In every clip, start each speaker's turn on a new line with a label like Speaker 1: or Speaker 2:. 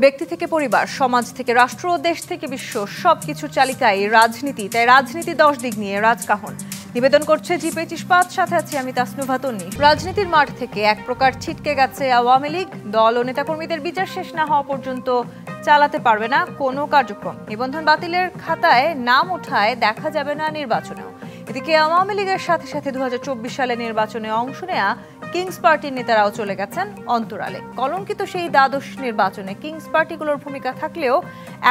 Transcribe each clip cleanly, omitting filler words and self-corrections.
Speaker 1: ব্যক্তি থেকে পরিবার, সমাজ থেকে রাষ্ট্র, দেশ থেকে বিশ্ব সবকিছুর চালিকায় রাজনীতি। তাই রাজনীতি 10 দিক নিয়ে রাজকাহন নিবেদন করছে জি25 ইস্পাত। সাথে আছি আমি তাসনুভা তন্নি। রাজনীতির মাঠ থেকে এক প্রকার ছিটকে গেছে আওয়ামী লীগ। দল ও নেতাকর্মীদের বিচার শেষ না হওয়া পর্যন্ত চালাতে পারবে না কোনো কার্যক্রম। নিবন্ধন বাতিলের খাতায় নাম ওঠায় দেখা যাবে না নির্বাচনেও। এদিকে আওয়ামী লীগের সাথে সাথে 2024 সালে নির্বাচনে অংশ নেয়া কিংস পার্টির নেতারাও চলে গেছেন অন্তরালে। কলঙ্কিত সেই দ্বাদশ নির্বাচনে কিংস পার্টিগুলোর ভূমিকা থাকলেও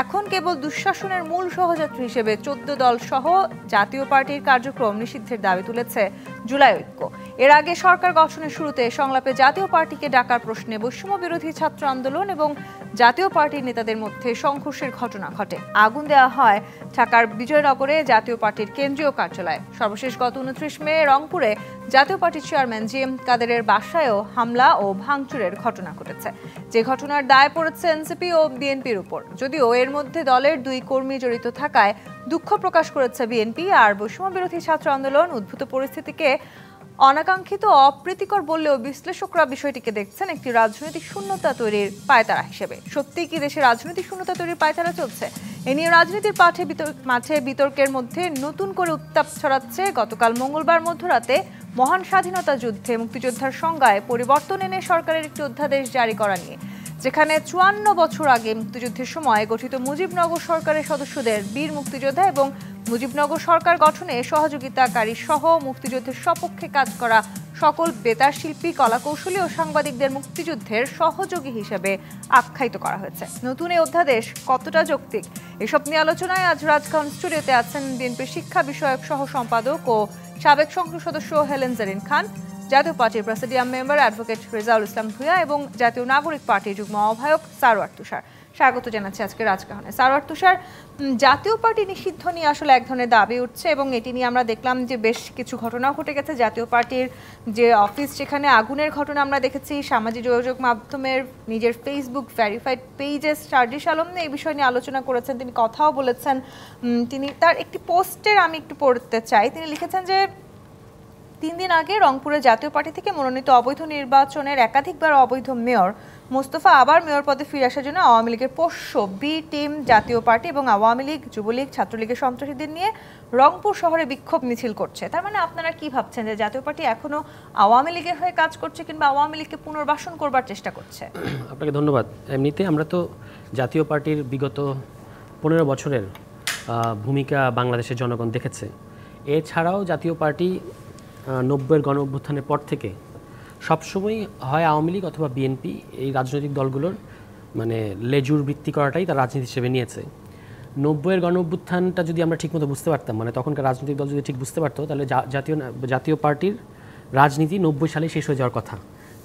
Speaker 1: এখন কেবল দুঃশাসনের মূল সহযাত্রী হিসেবে 14 দল সহ জাতীয় পার্টির কার্যক্রম নিষিদ্ধের দাবি তুলেছে জুলাই ঐক্য। এর আগে সরকার গঠনের শুরুতে সংলাপে জাতীয় পার্টিকে ডাকার প্রশ্নে বৈষম্য বিরোধী ছাত্র আন্দোলন এবং জাতীয় পার্টির নেতাদের মধ্যে সংঘর্ষের ঘটনা ঘটে। আগুন দেওয়া হয় ঢাকার বিজয়নগরে জাতীয় পার্টির কেন্দ্রীয় কার্যালয়। সর্বশেষ গত 29 মে রংপুরে জাতীয় পার্টির চেয়ারম্যান জিএম কাদেরের বাসায়ও হামলা ও ভাঙচুরের ঘটনা ঘটেছে, যে ঘটনার দায় পড়েছে এনসিপি ও বিএনপির উপর। যদিও এর মধ্যে দলের 2 কর্মী জড়িত থাকায় দুঃখ প্রকাশ করেছে বিএনপি। আর বৈষম্য বিরোধী ছাত্র আন্দোলন উদ্ভূত পরিস্থিতিকে অনাকাঙ্ক্ষিত অপ্রীতিকর বললেও বিশ্লেষকরা বিষয়টিকে দেখছেন একটি রাজনৈতিক শূন্যতা তৈরির পায়তারা হিসেবে। সত্যিই কি দেশে রাজনৈতিক শূন্যতা তৈরির পায়তারা চলছে? এ নিয়ে রাজনীতির মাঠে বিতর্কের মধ্যে নতুন করে উত্তাপ ছড়াচ্ছে গতকাল মঙ্গলবার মধ্যরাতে মহান স্বাধীনতা যুদ্ধে মুক্তিযোদ্ধার সংজ্ঞায় পরিবর্তন এনে সরকারের একটি অধ্যাদেশ জারি করা নিয়ে, যেখানে 54 বছর আগে মুক্তিযুদ্ধের সময় গঠিত মুজিবনগর সরকারের সদস্যদের বীর মুক্তিযোদ্ধা এবং মুজিবনগর সরকার গঠনে সহযোগিতাকারী সহ মুক্তিযুদ্ধের সপক্ষে কাজ করা সকল বেতার শিল্পী, কলাকৌশলী ও সাংবাদিকদের মুক্তিযুদ্ধের সহযোগী হিসেবে আখ্যায়িত করা হয়েছে। নতুন এই অধ্যাদেশ কতটা যৌক্তিক, এসব নিয়ে আলোচনায় আজ রাজকাহন স্টুডিওতে আছেন বিএনপির শিক্ষা বিষয়ক সহ সম্পাদক ও সাবেক সংসদ সদস্য হেলেন জেরিন খান, জাতীয় পার্টির প্রেসিডিয়াম মেম্বার অ্যাডভোকেট রেজাউল ইসলাম ভূঁইয়া এবং জাতীয় নাগরিক পার্টির যুগ্ম আহ্বায়ক সারওয়ার তুষার। স্বাগত জানাচ্ছি আজকে রাজকাহনে। সারওয়ার তুষার, জাতীয় পার্টি নিষিদ্ধ নিয়ে আসলে এক ধরনের দাবি উঠছে এবং এটি নিয়ে আমরা দেখলাম যে বেশ কিছু ঘটনাও ঘটে গেছে। জাতীয় পার্টির যে অফিস, সেখানে আগুনের ঘটনা আমরা দেখেছি। সামাজিক যোগাযোগ মাধ্যমের নিজের ফেসবুক ভেরিফাইড পেজে সার্জিস আলম এই বিষয় নিয়ে আলোচনা করেছেন, তিনি কথাও বলেছেন। তিনি তার একটি পোস্টের আমি একটু পড়তে চাই। তিনি লিখেছেন যে 3 দিন আগে রংপুরে জাতীয় পার্টি থেকে মনোনীত অবৈধ নির্বাচনের একাধিকবার অবৈধ মেয়র মোস্তফা আবার মেয়র পদে ফিরে আসার জন্য আওয়ামী লীগের পোষ্য বি টিম জাতীয় পার্টি এবং আওয়ামী লীগ, যুবলীগ, ছাত্রলীগের সন্ত্রাসীদের নিয়ে রংপুর শহরে বিক্ষোভ মিছিল করছে। তার মানে আপনারা কি ভাবছেন যে জাতীয় পার্টি এখনো আওয়ামী লীগের হয়ে কাজ করছে কিংবা আওয়ামী লীগকে পুনর্বাসন করবার চেষ্টা করছে?
Speaker 2: আপনাকে ধন্যবাদ। এমনিতে আমরা তো জাতীয় পার্টির বিগত 15 বছরের ভূমিকা বাংলাদেশের জনগণ দেখেছে। এছাড়াও জাতীয় পার্টি 90-এর গণ অভ্যুত্থানের পর থেকে সবসময় হয় আওয়ামী লীগ অথবা বিএনপি এই রাজনৈতিক দলগুলোর মানে লেজুর বৃত্তি করাটাই তার রাজনীতি হিসেবে নিয়েছে। 90-এর গণ অভ্যুত্থানটা যদি আমরা ঠিকমতো বুঝতে পারতাম, মানে তখনকার রাজনৈতিক দল যদি ঠিক বুঝতে পারতো, তাহলে জাতীয় পার্টির রাজনীতি 90 সালে শেষ হয়ে যাওয়ার কথা।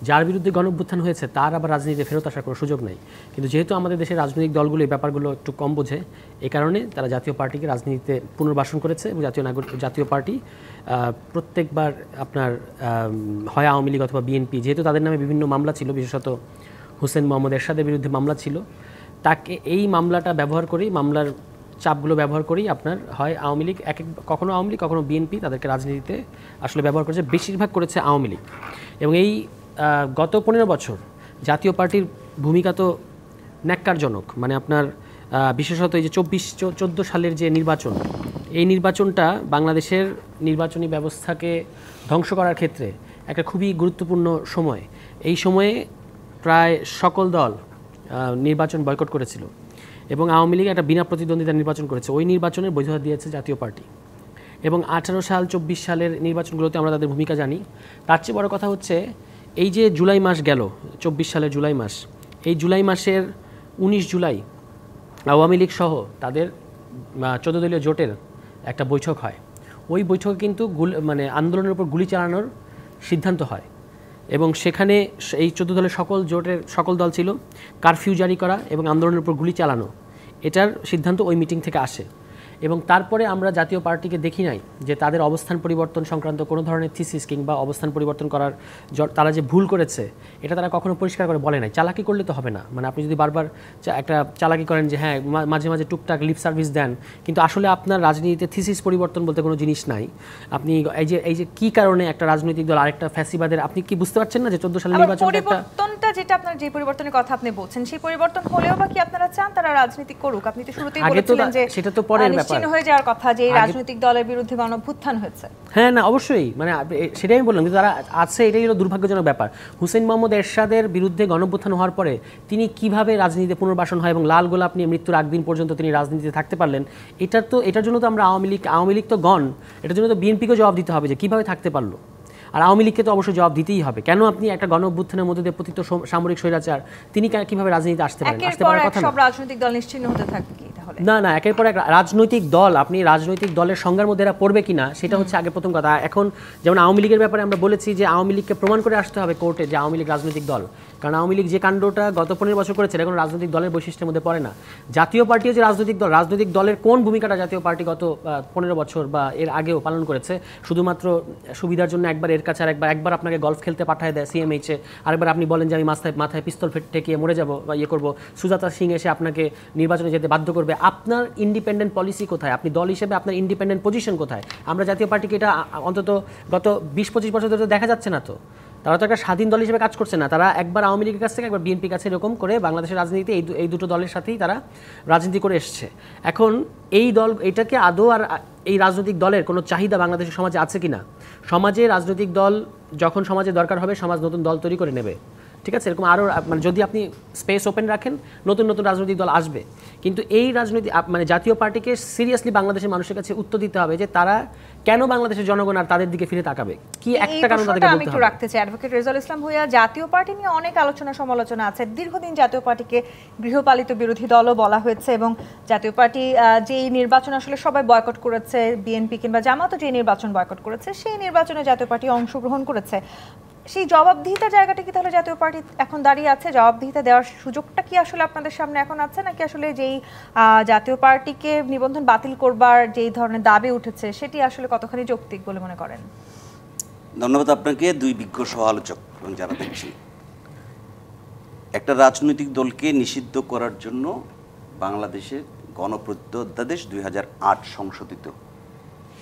Speaker 2: যার বিরুদ্ধে গণ অভ্যুত্থান হয়েছে তার আবার রাজনীতিতে ফেরত আসার কোনো সুযোগ নেই। কিন্তু যেহেতু আমাদের দেশের রাজনৈতিক দলগুলো এই ব্যাপারগুলো একটু কম বোঝে, এ কারণে তারা জাতীয় পার্টিকে রাজনীতিতে পুনর্বাসন করেছে এবং জাতীয় পার্টি প্রত্যেকবার আপনার হয় আওয়ামী লীগ অথবা বিএনপি, যেহেতু তাদের নামে বিভিন্ন মামলা ছিল, বিশেষত হোসেন মোহাম্মদ এরশাদের বিরুদ্ধে মামলা ছিল, তাকে এই মামলাটা ব্যবহার করেই, মামলার চাপগুলো ব্যবহার করেই আপনার হয় আওয়ামী লীগ, কখনো আওয়ামী লীগ কখনো বিএনপি তাদেরকে রাজনীতিতে আসলে ব্যবহার করেছে। বেশিরভাগ করেছে আওয়ামী লীগ। এবং এই গত 15 বছর জাতীয় পার্টির ভূমিকা তো ন্যাক্কারজনক। মানে আপনার বিশেষত এই যে 14 সালের যে নির্বাচন, এই নির্বাচনটা বাংলাদেশের নির্বাচনী ব্যবস্থাকে ধ্বংস করার ক্ষেত্রে একটা খুবই গুরুত্বপূর্ণ সময়। এই সময়ে প্রায় সকল দল নির্বাচন বয়কট করেছিল এবং আওয়ামী লীগ একটা বিনা প্রতিদ্বন্দ্বিতা নির্বাচন করেছে। ওই নির্বাচনের বৈধতা দিয়েছে জাতীয় পার্টি। এবং 18 সাল 24 সালের নির্বাচনগুলোতে আমরা তাদের ভূমিকা জানি। তার চেয়ে বড় কথা হচ্ছে এই যে জুলাই মাস গেল, 24 সালের জুলাই মাস, এই জুলাই মাসের 19 জুলাই আওয়ামী লীগ সহ তাদের 14 দলীয় জোটের একটা বৈঠক হয়। ওই বৈঠকে কিন্তু মানে আন্দোলনের উপর গুলি চালানোর সিদ্ধান্ত হয় এবং সেখানে এই 14 দলের সকল দল ছিল কারফিউ জারি করা এবং আন্দোলনের উপর গুলি চালানো, এটার সিদ্ধান্ত ওই মিটিং থেকে আসে। এবং তারপরে আমরা জাতীয় পার্টিকে দেখি নাই যে তাদের অবস্থান পরিবর্তন সংক্রান্ত কোনো ধরনের থিসিস কিংবা অবস্থান পরিবর্তন করার তারা যে ভুল করেছে এটা তারা কখনো পরিষ্কার করে বলে নাই। চালাকি করলে তো হবে না, মানে আপনি যদি বারবার একটা চালাকি করেন যে হ্যাঁ মাঝে মাঝে টুকটাক লিপ সার্ভিস দেন, কিন্তু আসলে আপনার রাজনীতিতে থিসিস পরিবর্তন বলতে কোনো জিনিস নাই। আপনি এই যে কী কারণে একটা রাজনৈতিক দল আরেকটা ফ্যাসিবাদের, আপনি কি বুঝতে পারছেন না যে 14 সালের নির্বাচন
Speaker 1: পরিবর্তনটা যেটা আপনার যে পরিবর্তনের কথা আপনি বলছেন সেই পরিবর্তন হলেও বা কি আপনারা চান তারা রাজনীতি করুক? আপনি তো শুরুতেই বলেছিলেন যে
Speaker 2: সেটা তো পরের ব্যাপার,
Speaker 1: নিশ্চিহ্ন হয়ে যাওয়ার কথা যে এই রাজনৈতিক দলের বিরুদ্ধে গণঅভ্যুত্থান হয়েছে।
Speaker 2: হ্যাঁ না অবশ্যই, মানে সেটাই আমি বললাম, কিন্তু তারা আছে, এটাই হলো দুর্ভাগ্যজনক ব্যাপার। হুসেইন মোহাম্মদ এরশাদের বিরুদ্ধে গণঅভ্যুত্থান হওয়ার পরে তিনি কিভাবে রাজনীতিতে পুনর্বাসন হয় এবং লাল গোলাপ নিয়ে মৃত্যুর আগ দিন পর্যন্ত তিনি রাজনীতিতে থাকতে পারলেন, এটার জন্য তো আমরা আওয়ামী লীগ তো গণ, এটার জন্য তো বিএনপিকে জবাব দিতে হবে যে কিভাবে থাকতে পারলো। আর আওয়ামী লীগকে তো অবশ্যই জবাব দিতেই হবে, কেন আপনি একটা গণঅভ্যুত্থানের মধ্যে দিয়ে পতিত সামরিক স্বৈরাচার তিনি কিভাবে রাজনীতিতে আসতে পারেন? আসতে পারার কথা না।
Speaker 1: সব রাজনৈতিক দল নিশ্চিহ্ন হতে থাকবে কি তাহলে? না
Speaker 2: একের পর এক রাজনৈতিক দল, আপনি রাজনৈতিক দলের সংজ্ঞার মধ্যে এরা পড়বে কিনা সেটা হচ্ছে আগে প্রথম কথা। এখন যেমন আওয়ামী লীগের ব্যাপারে আমরা বলেছি যে আওয়ামী লীগকে প্রমাণ করে আসতে হবে কোর্টে যে আওয়ামী লীগ রাজনৈতিক দল, কারণ আওয়ামী লীগ যে কাণ্ডটা গত 15 বছর করেছে এটা কোনো রাজনৈতিক দলের বৈশিষ্ট্যের মধ্যে পড়ে না। জাতীয় পার্টিও যে রাজনৈতিক দলের কোন ভূমিকাটা জাতীয় পার্টি গত 15 বছর বা এর আগেও পালন করেছে, শুধুমাত্র সুবিধার জন্য একবার এর কাছে আর একবার আপনাকে গলফ খেলতে পাঠায় দেয় সিএমএইচে, আরেকবার আপনি বলেন যে আমি মাথায় পিস্তল ঠেকিয়ে মরে যাব বা ইয়ে করবো, সুজাতা সিং এসে আপনাকে নির্বাচনে যেতে বাধ্য করবে। আপনার ইন্ডিপেন্ডেন্ট পলিসি কোথায়? আপনি দল হিসেবে আপনার ইন্ডিপেন্ডেন্ট পজিশন কোথায়? আমরা জাতীয় পার্টিকে এটা অন্তত গত 20-25 বছর ধরে দেখা যাচ্ছে না। তো তারা তো একটা স্বাধীন দল হিসেবে কাজ করছে না, তারা একবার আওয়ামী লীগের কাছ থেকে একবার বিএনপির কাছে এরকম করে বাংলাদেশের রাজনীতিতে এই দুটো দলের সাথেই তারা রাজনীতি করে এসছে। এখন এই দল এটাকে আদৌ আর এই রাজনৈতিক দলের কোনো চাহিদা বাংলাদেশের সমাজে আছে কি না? সমাজে রাজনৈতিক দল যখন সমাজে দরকার হবে সমাজ নতুন দল তৈরি করে নেবে, ঠিক আছে? এরকম আরও মানে যদি আপনি স্পেস ওপেন রাখেন নতুন রাজনৈতিক দল আসবে, কিন্তু এই রাজনৈতিক মানে জাতীয় পার্টিকে সিরিয়াসলি বাংলাদেশের মানুষের কাছে উত্তর দিতে হবে যে তারা কেন বাংলাদেশের জনগণ আর তাদের দিকে ফিরে তাকাবে, কি একটা কারণ তাদেরকে বলতে হবে।
Speaker 1: আমি একটু রাখতে চাই অ্যাডভোকেট রেজাউল ইসলাম ভূঁইয়া, জাতীয় পার্টি নিয়ে অনেক আলোচনা সমালোচনা আছে। দীর্ঘদিন জাতীয় পার্টিকে গৃহপালিত বিরোধী দলও বলা হয়েছে এবং জাতীয় পার্টি যে নির্বাচন আসলে সবাই বয়কট করেছে, বিএনপি কিংবা জামাতও যে নির্বাচন বয়কট করেছে সেই নির্বাচনে জাতীয় পার্টি অংশগ্রহণ করেছে। সেই জবাবদিহিতার জায়গাটা কি তাহলে জাতীয় পার্টি এখন দাঁড়িয়ে আছে? জবাবদিহিতা দেওয়ার সুযোগটা কি আসলে আপনাদের সামনে এখন আছে, নাকি আসলে যেই জাতীয় পার্টিকে নিবন্ধন বাতিল করবার যেই ধরনের দাবি উঠেছে সেটি আসলে কতখানি যৌক্তিক বলে মনে করেন?
Speaker 3: ধন্যবাদ আপনাকে, দুই বিজ্ঞ সহ-আলোচক এবং যারা দেখছেন। একটা রাজনৈতিক দলকে নিষিদ্ধ করার জন্য বাংলাদেশের গণপ্রদত্ত অধ্যাদেশ 2008 সংশোধিত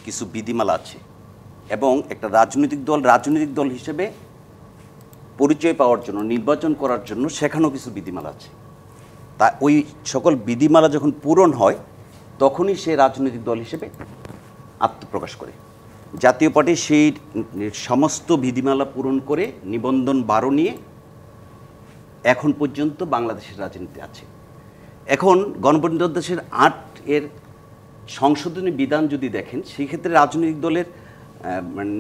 Speaker 3: কিছু বিধিমালা আছে এবং একটা রাজনৈতিক দল হিসেবে পরিচয় পাওয়ার জন্য, নির্বাচন করার জন্য সেখানেও কিছু বিধিমালা আছে। তা ওই সকল বিধিমালা যখন পূরণ হয় তখনই সে রাজনৈতিক দল হিসেবে আত্মপ্রকাশ করে। জাতীয় পার্টি সেই সমস্ত বিধিমালা পূরণ করে নিবন্ধন 12 নিয়ে এখন পর্যন্ত বাংলাদেশের রাজনীতি আছে। এখন গণপ্রজাতন্ত্র অধ্যাদেশের 8 এর সংশোধনী বিধান যদি দেখেন, সেই ক্ষেত্রে রাজনৈতিক দলের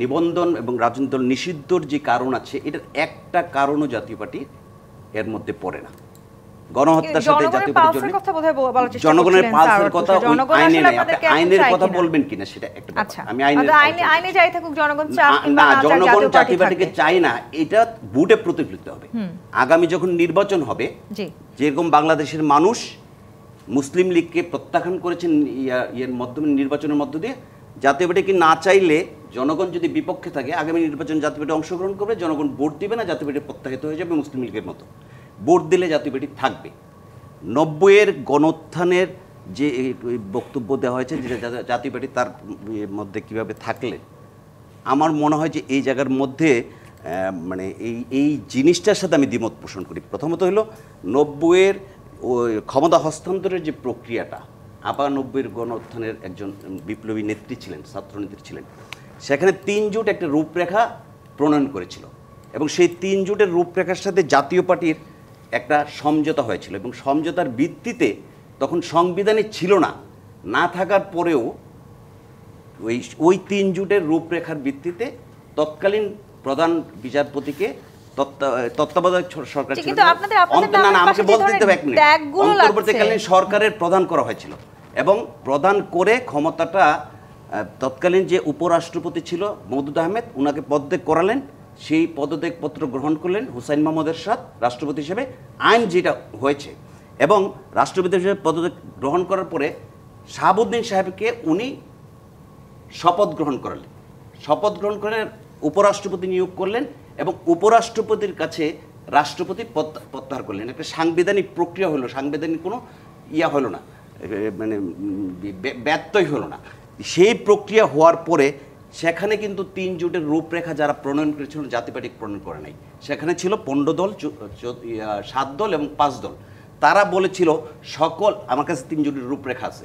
Speaker 3: নিবন্ধন এবং রাজনৈতিক দল নিষিদ্ধর যে কারণ আছে, এটার একটা কারণও জাতীয় পার্টি এর মধ্যে পড়ে না। গণহত্যার সাথে জাতীয় পার্টির জনগণের পালসের কথা আইনে নাই। আপনি আইনের কথা বলবেন কিনা সেটা একটা ব্যাপার। আমি
Speaker 1: আইনে যাই থাকুক জনগণ চাক
Speaker 3: কিংবা না, জনগণ জাতীয় পার্টিকে চায় না, এটা বুটে প্রতিফলিত হবে। আগামী যখন নির্বাচন হবে, যেরকম বাংলাদেশের মানুষ মুসলিম লীগকে প্রত্যাখ্যান করেছেন এর মাধ্যমে, নির্বাচনের মধ্য দিয়ে, জাতীয় পার্টিকে না চাইলে জনগণ যদি বিপক্ষে থাকে, আগামী নির্বাচন জাতীয় পার্টি অংশগ্রহণ করবে, জনগণ ভোট দিবে না, জাতীয় পার্টি প্রত্যাখ্যাত হয়ে যাবে মুসলিম লীগের মতো। ভোট দিলে জাতীয় পার্টি থাকবে। 90-এর গণোত্থানের যে বক্তব্য দেওয়া হয়েছে যে জাতীয় পার্টি তার মধ্যে কিভাবে থাকলে, আমার মনে হয় যে এই জায়গার মধ্যে মানে এই জিনিসটার সাথে আমি দ্বিমত পোষণ করি। প্রথমত হলো 90-এর ক্ষমতা হস্তান্তরের যে প্রক্রিয়াটা, আবার 90-এর গণোত্থানের একজন বিপ্লবী নেত্রী ছিলেন, ছাত্রনেত্রী ছিলেন, সেখানে 3 জোট একটা রূপরেখা প্রণয়ন করেছিল এবং সেই 3 জোটের রূপরেখার সাথে জাতীয় পার্টির একটা সমঝোতা হয়েছিল এবং সমঝোতার ভিত্তিতে তখন সংবিধানে ছিল না থাকার পরেও ওই 3 জোটের রূপরেখার ভিত্তিতে তৎকালীন প্রধান বিচারপতিকে তত্ত্বাবধায়ক সরকার ছিল, আমাকে বলতে হবে 1 মিনিট, অন্তর্বর্তীকালীন সরকারের প্রধান করা হয়েছিল এবং প্রধান করে ক্ষমতাটা তৎকালীন যে উপরাষ্ট্রপতি ছিল মওদুদ আহমেদ, উনাকে পদত্যাগ করালেন। সেই পদত্যাগপত্র গ্রহণ করলেন হুসাইন মোহাম্মদ এরশাদ রাষ্ট্রপতি হিসেবে। আইন যেটা হয়েছে এবং রাষ্ট্রপতি হিসেবে পদত্যাগ গ্রহণ করার পরে শাহাবুদ্দিন সাহেবকে উনি শপথ গ্রহণ করালেন, শপথ গ্রহণ করে উপরাষ্ট্রপতি নিয়োগ করলেন এবং উপরাষ্ট্রপতির কাছে রাষ্ট্রপতি প্রত্যাহার করলেন। একটা সাংবিধানিক প্রক্রিয়া হলো, সাংবিধানিক কোনো হলো না, মানে ব্যত্যয় হলো না। সেই প্রক্রিয়া হওয়ার পরে সেখানে কিন্তু 3 জোটের রূপরেখা যারা প্রণয়ন করেছিল জাতীয় পার্টি প্রণয়ন করে নাই। সেখানে ছিল 15 দল, 7 দল এবং 5 দল। তারা বলেছিল সকল, আমার কাছে 3 জোটের রূপরেখা আছে,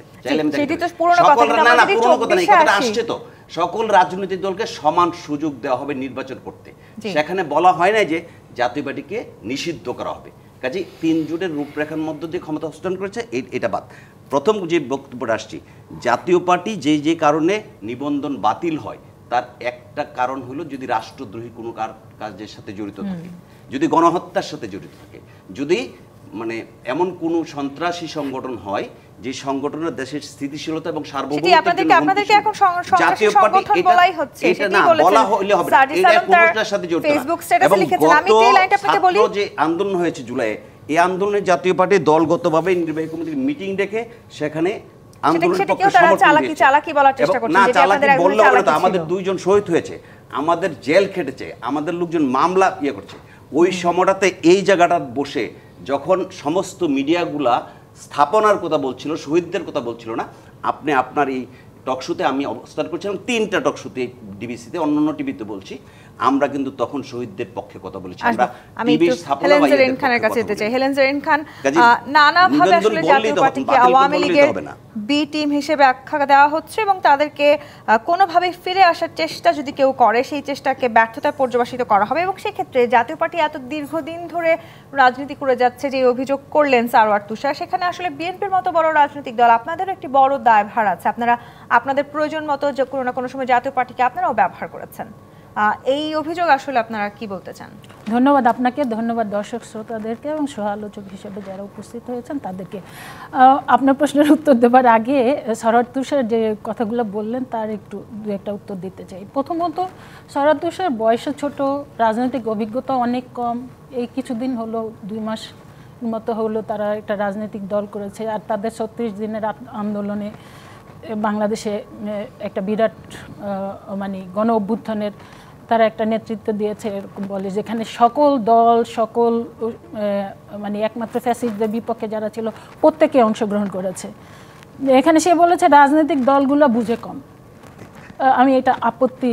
Speaker 3: আসছে তো, সকল রাজনৈতিক দলকে সমান সুযোগ দেওয়া হবে নির্বাচন করতে। সেখানে বলা হয় না যে জাতীয় পার্টিকে নিষিদ্ধ করা হবে। কাজে 3 জোটের রূপরেখার মধ্য দিয়ে ক্ষমতা হস্তান্তর করেছে, এটা বাদ। প্রথম যে বক্তব্যটা আসছি, জাতীয় পার্টি যে কারণে নিবন্ধন বাতিল হয় তার একটা কারণ হলো যদি রাষ্ট্রদ্রোহী কোনো কাজের সাথে জড়িত থাকে, যদি গণহত্যার সাথে জড়িত থাকে, যদি মানে এমন কোন সন্ত্রাসী সংগঠন হয় যে সংগঠনের দেশের স্থিতিশীলতা এবং সার্বভৌমত্বের জাতীয় পার্টি এটা না বলা হলে হবে, এটা কোনটার সাথে জড়িত না। এবং গত যে আন্দোলন হয়েছে জুলাইয়ে, এই আন্দোলনে জাতীয় পার্টি দলগতভাবে নির্বাহী কমিটির মিটিং ডেকে সেখানে আন্দোলনের পক্ষে সমর্থন দিয়েছে। না, চালাকি বললে হবে না, আমাদের 2 জন শহীদ হয়েছে, আমাদের জেল খেটেছে, আমাদের লোকজন মামলা করছে। ওই সময়টাতে এই জায়গাটা বসে যখন সমস্ত মিডিয়াগুলা স্থাপনার কথা বলছিল, শহীদদের কথা বলছিল না, আপনি আপনার এই টকশোতে আমি অবস্থান করছিলাম, 3টা টকশোতে, ডিবিসিতে, অন্যান্য টিভিতে বলছি, আমরা কিন্তু তখন শহীদদের পক্ষে কথা বলেছি। আমরা টিভির স্থাপনা
Speaker 1: হেলেন খানের কাছে যেতে চাই। হেলেন জেরিন খান, নানাভাবে আসলে জাতীয় পার্টিকে আওয়ামী লীগের বি টিম হিসেবে আখ্যা দেওয়া হচ্ছে এবং তাদেরকে কোনোভাবে ফিরে আসার চেষ্টা যদি কেউ করে সেই চেষ্টাকে ব্যর্থতায় পর্যবেসিত করা হবে। এবং সেক্ষেত্রে জাতীয় পার্টি এত দীর্ঘদিন ধরে রাজনীতি করে যাচ্ছে, যে অভিযোগ করলেন সারওয়ার তুষার, সেখানে আসলে বিএনপির মতো বড় রাজনৈতিক দল, আপনাদেরও একটি বড় দায়ভার আছে। আপনারা আপনাদের প্রয়োজন মতো কোনো না কোনো সময় জাতীয় পার্টিকে আপনারাও ব্যবহার করেছেন। এই অভিযোগ আসলে আপনারা কি বলতে চান?
Speaker 4: ধন্যবাদ আপনাকে, ধন্যবাদ দর্শক শ্রোতাদেরকে এবং সহ আলোচক হিসেবে যারা উপস্থিত হয়েছেন তাদেরকে। আপনার প্রশ্নের উত্তর দেওয়ার আগে সারওয়ার তুষার যে কথাগুলো বললেন তার একটু 2-একটা উত্তর দিতে চাই। প্রথমত, সারওয়ার তুষার বয়সে ছোট, রাজনৈতিক অভিজ্ঞতা অনেক কম। এই কিছুদিন হলো, 2 মাস মতো হলো তারা একটা রাজনৈতিক দল করেছে, আর তাদের 36 দিনের আন্দোলনে বাংলাদেশে একটা বিরাট মানে গণ অভ্যুত্থানের তারা একটা নেতৃত্ব দিয়েছে, এরকম বলে, যেখানে সকল দল, সকল মানে একমাত্র ফ্যাসিস্টদের বিপক্ষে যারা ছিল প্রত্যেকে অংশগ্রহণ করেছে। এখানে সে বলেছে রাজনৈতিক দলগুলো বুঝে কম। আমি এটা আপত্তি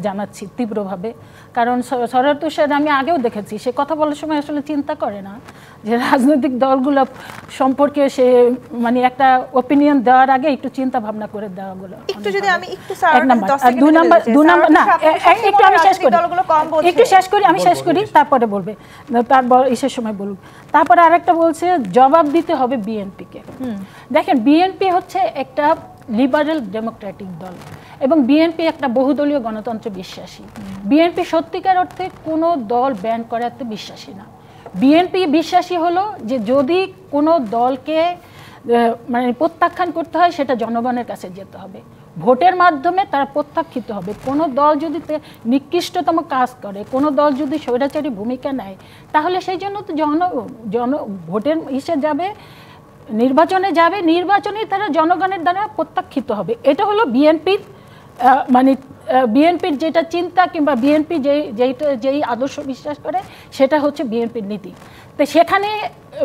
Speaker 4: জানাচ্ছি তীব্রভাবে, কারণ সারওয়ার তুষার আমি আগেও দেখেছি, সে কথা বলার সময় আসলে চিন্তা করে না যে রাজনৈতিক দলগুলো সম্পর্কে সে মানে একটা ওপিনিয়ন দেওয়ার আগে একটু চিন্তা ভাবনা করে দেওয়াগুলো।
Speaker 1: একটু যদি আমি একটু
Speaker 4: আমি শেষ করি তারপরে বলবে, তারপর ইসের সময় বলুক। তারপরে আরেকটা বলছে জবাব দিতে হবে বিএনপিকে। দেখেন, বিএনপি হচ্ছে একটা লিবারেল ডেমোক্রেটিক দল এবং বিএনপি একটা বহুদলীয় গণতন্ত্রে বিশ্বাসী। বিএনপি সত্যিকার অর্থে কোনো দল ব্যান করাতে বিশ্বাসী না। বিএনপি বিশ্বাসী হলো যে যদি কোনো দলকে মানে প্রত্যাখ্যান করতে হয় সেটা জনগণের কাছে যেতে হবে, ভোটের মাধ্যমে তারা প্রত্যাখ্যিত হবে। কোনো দল যদি নিকৃষ্টতম কাজ করে, কোনো দল যদি স্বৈরাচারী ভূমিকা নেয়, তাহলে সেই জন্য তো ভোটের যাবে, নির্বাচনে যাবে, নির্বাচনে তারা জনগণের দ্বারা প্রত্যাখ্যিত হবে। এটা হলো বিএনপির মানে বিএনপির যেটা চিন্তা কিংবা বিএনপি যেই আদর্শ বিশ্বাস করে সেটা হচ্ছে বিএনপির নীতি। তো সেখানে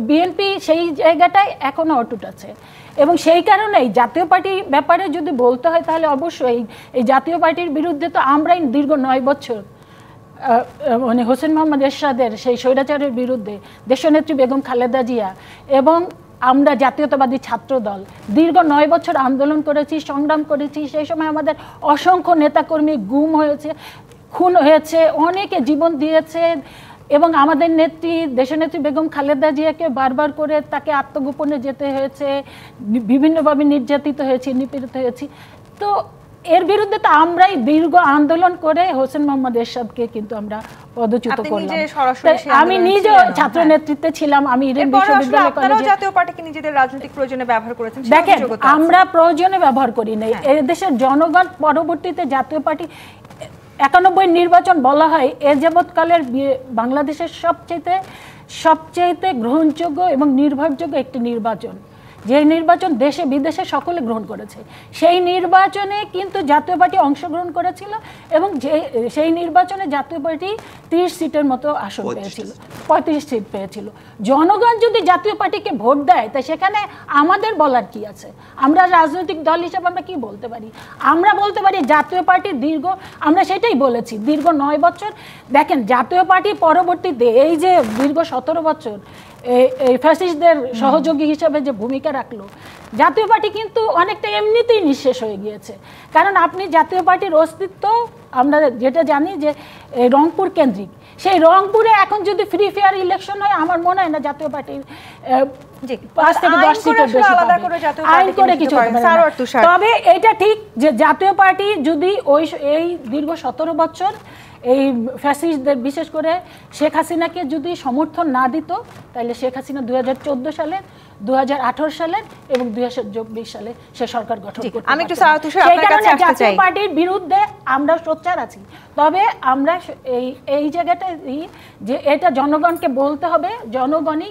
Speaker 4: বিএনপি সেই জায়গাটায় এখনও অটুট আছে এবং সেই কারণেই জাতীয় পার্টির ব্যাপারে যদি বলতে হয় তাহলে অবশ্যই এই জাতীয় পার্টির বিরুদ্ধে তো আমরাই দীর্ঘ 9 বছর মানে হোসেন মোহাম্মদ এরশাদের সেই স্বৈরাচারের বিরুদ্ধে দেশনেত্রী বেগম খালেদা জিয়া এবং আমরা জাতীয়তাবাদী ছাত্র দল দীর্ঘ 9 বছর আন্দোলন করেছি, সংগ্রাম করেছি। সেই সময় আমাদের অসংখ্য নেতাকর্মী গুম হয়েছে, খুন হয়েছে, অনেকে জীবন দিয়েছে এবং আমাদের নেত্রী দেশনেত্রী বেগম খালেদা জিয়াকে বারবার করে তাকে আত্মগোপনে যেতে হয়েছে, বিভিন্নভাবে নির্যাতিত হয়েছি, নিপীড়িত হয়েছি। তো এর বিরুদ্ধে তো আমরাই দীর্ঘ আন্দোলন করে হোসেন মোহাম্মদ এরশাদকে কিন্তু আমরা পদচ্যুত করলাম। আমি নিজে ছাত্র নেতৃত্বে ছিলাম, আমি ইডেন বিশ্ববিদ্যালয় কলেজে।
Speaker 1: জাতীয় পার্টিকে নিজেদের রাজনৈতিক প্রয়োজনে ব্যবহার করেছেন।
Speaker 4: দেখেন, আমরা প্রয়োজনে ব্যবহার করি নাই। এই দেশের জনগণ পরবর্তীতে জাতীয় পার্টি 91 নির্বাচন বলা হয় এ যাবৎকালের বাংলাদেশের সবচেয়ে গ্রহণযোগ্য এবং নির্ভরযোগ্য একটি নির্বাচন। যে নির্বাচন দেশে বিদেশে সকলে গ্রহণ করেছে, সেই নির্বাচনে কিন্তু জাতীয় পার্টি অংশগ্রহণ করেছিল এবং সেই নির্বাচনে জাতীয় পার্টি 30 সিটের মতো আসন পেয়েছিল, 35 সিট পেয়েছিল। জনগণ যদি জাতীয় পার্টিকে ভোট দেয় তা সেখানে আমাদের বলার কি আছে? আমরা রাজনৈতিক দল হিসেবে আমরা কি বলতে পারি? আমরা বলতে পারি জাতীয় পার্টি আমরা সেটাই বলেছি দীর্ঘ 9 বছর। দেখেন জাতীয় পার্টি পরবর্তীতে এই যে দীর্ঘ 17 বছর এই ফ্যাসিস্টদের সহযোগী হিসেবে যে ভূমিকা রাখলো, জাতীয় পার্টি কিন্তু অনেকটা এমনিতেই নিঃশেষ হয়ে গিয়েছে। কারণ আপনি জাতীয় পার্টির অস্তিত্ব আমরা যেটা জানি যে রংপুর কেন্দ্রিক, সেই রংপুরে এখন যদি ফ্রি ফেয়ার ইলেকশন হয় আমার মনে হয় না জাতীয় পার্টির 5 থেকে 10 সিটের বেশি আইন করে কিছু হবে না। তবে এটা ঠিক যে জাতীয় পার্টি যদি এই দীর্ঘ 17 বছর এই ফ্যাসিস্টদের বিশেষ করে শেখ হাসিনাকে যদি সমর্থন না দিত তাহলে শেখ হাসিনা 2014 সালের 2018 সালের এবং 2024 সালে সে সরকার গঠন করতে।
Speaker 1: আমি একটু সারা তুষার আপনার কাছে আসতে চাই।
Speaker 4: জাতীয় পার্টির বিরুদ্ধে আমরা সোচ্চার আছি, তবে আমরা এই জায়গাটা যে এটা জনগণকে বলতে হবে, জনগণই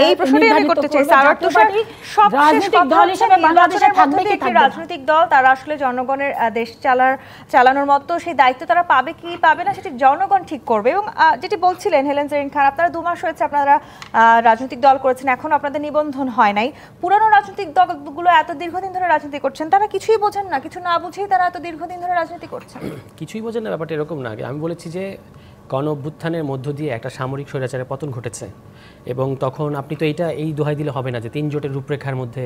Speaker 1: এই প্রশ্নটি আমি করতে চাই। সারা তুষার রাজনৈতিক দল হিসেবে বাংলাদেশে থাকবে কি থাকবে রাজনৈতিক দল, তারা আসলে জনগণের দেশ চালানোর মতো সেই দায়িত্ব তারা পাবে কি পাবে না সেটি জনগণ ঠিক করবে। এবং যেটি বলছিলেন হেলেন জেরিন খান, আপনারা 2 মাস হয়েছে আপনারা রাজনৈতিক দল করেছেন, এখন আপনাদের নিবন্ধন হয় নাই। পুরানো রাজনৈতিক দলগুলো এত দীর্ঘদিন ধরে রাজনীতি করছেন, তারা কিছুই বোঝেন না, কিছু না বুঝেই তারা এত দীর্ঘদিন ধরে রাজনীতি করছেন।
Speaker 2: কিছুই বোঝেন না ব্যাপারটা এরকম না। আমি বলেছি যে গণ অভ্যুত্থানের মধ্য দিয়ে একটা সামরিক স্বৈরাচারের পতন ঘটেছে এবং তখন আপনি তো এই দোহাই দিলে হবে না যে 3 জোটের রূপরেখার মধ্যে